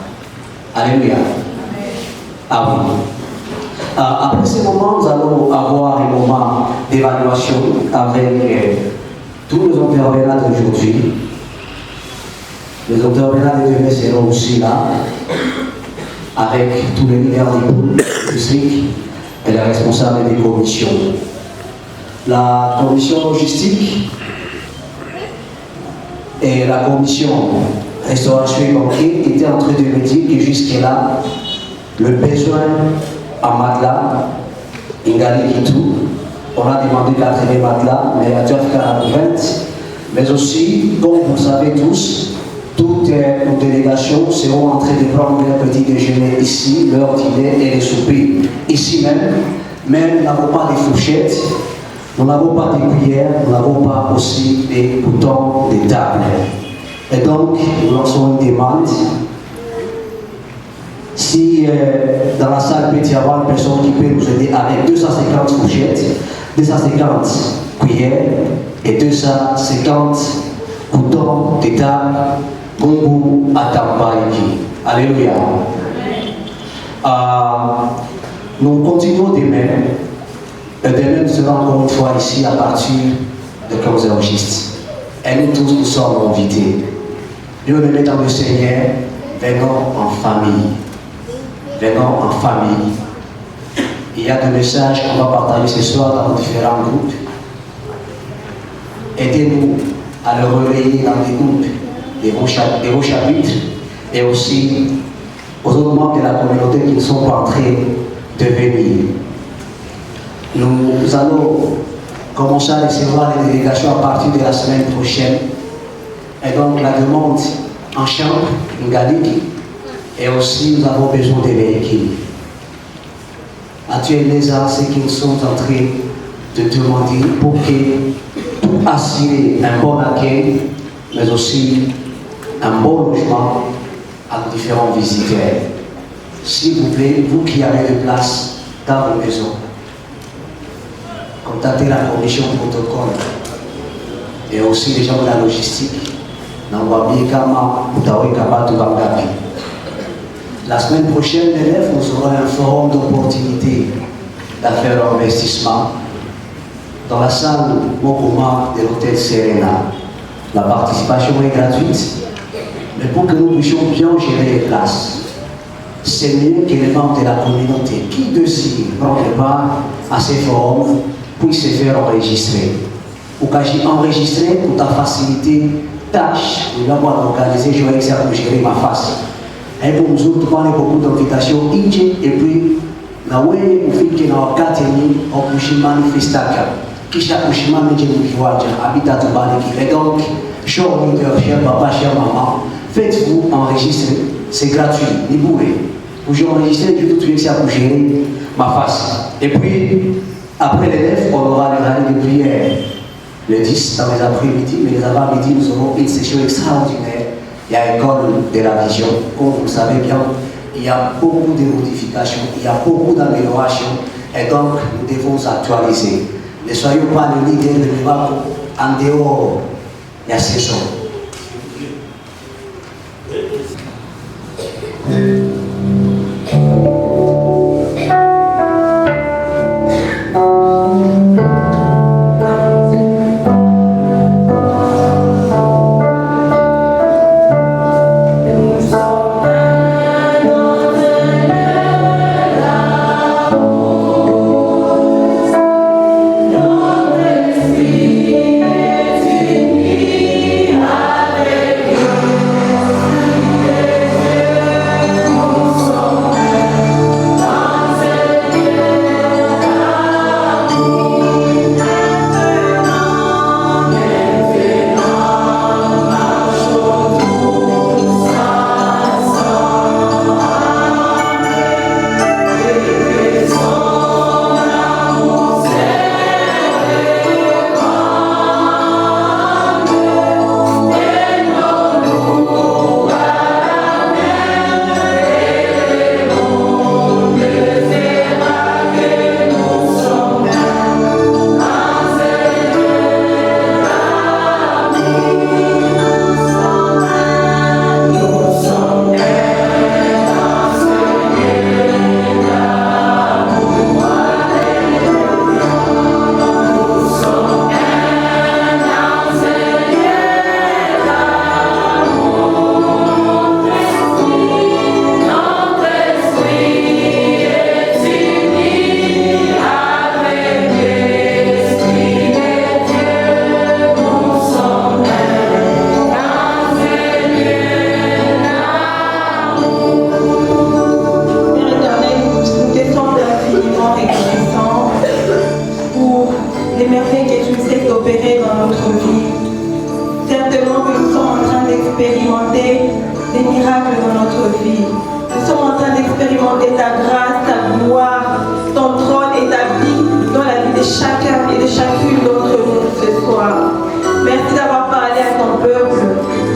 Alléluia. Ah oui. Après ce moment, nous allons avoir un moment d'évaluation avec tous les intervenants d'aujourd'hui. Les intervenants de demain seront aussi là, avec tous les leaders du district et les responsables des commissions. La commission logistique et la commission restauration et banquet étaient en train de me dire que jusque-là, le besoin en matelas, Ingali et tout, on a demandé 80 matelas, mais il y a déjà 20. Mais aussi, comme vous le savez tous, toutes nos délégations seront en train de prendre leur petit déjeuner ici, leur dîner et les soupers ici même. Mais nous n'avons pas de fourchettes, nous n'avons pas de cuillères, nous n'avons pas aussi des boutons de table. Et donc, nous lançons une demande. Si dans la salle peut y avoir une personne qui peut nous aider avec 250 fourchettes, 250 cuillères et 250 boutons de table, Gongo Atambaïki. Alléluia. Nous continuons demain. Et demain, nous serons encore une fois ici à partir de 15h juste. Et nous tous, nous sommes invités. Nous nous mettons dans le Seigneur, venons en famille. Venons en famille. Il y a des messages qu'on va partager ce soir dans nos différents groupes. Aidez-nous à le relayer dans des groupes, des hauts chapitres, et aussi aux autres membres de la communauté qui ne sont pas en train de venir. Nous allons commencer à recevoir les délégations à partir de la semaine prochaine. Et donc la demande en chambre, en Gallique, et aussi nous avons besoin de véhicules. Actuellement, ceux qui nous sont en train de demander pour assurer un bon accueil, mais aussi un bon logement à nos différents visiteurs. s'il vous plaît, vous qui avez de place dans vos maisons, contactez la commission protocole et aussi les gens de la logistique. La semaine prochaine, les élèves, nous aurons un forum d'opportunité d'affaires d'investissement dans la salle Mokoma de l'hôtel Serena. La participation est gratuite, mais pour que nous puissions bien gérer les places, c'est mieux que les membres de la communauté qui désirent prendre part à ces forums puissent se faire enregistrer. Ou quand j'ai enregistré pour ta facilité, tâche, de l'avoir organisé, je vais essayer de gérer ma face. Et pour nous autres, on a beaucoup d'invitations, et puis, na wewe ufike na wakati ni okushima manifestaka kisha kushima meje mkiwaja habita tubariki. Et donc, cher leader, cher papa, cher maman, faites-vous enregistrer, c'est gratuit, ni bourré. Vous enregistrer, je tout ça pour gérer ma face. Et puis, après l'élève, on aura le rallye de prière le 10 dans les après-midi, mais les avant-midi, nous aurons une session extraordinaire. Il y a l'école de la vision, comme vous le savez bien. Il y a beaucoup de modifications, il y a beaucoup d'améliorations, et donc nous devons actualiser. Ne soyons pas le leader de l'Europe en dehors de la saison.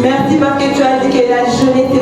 Merci parce que tu as dit que la jeunesse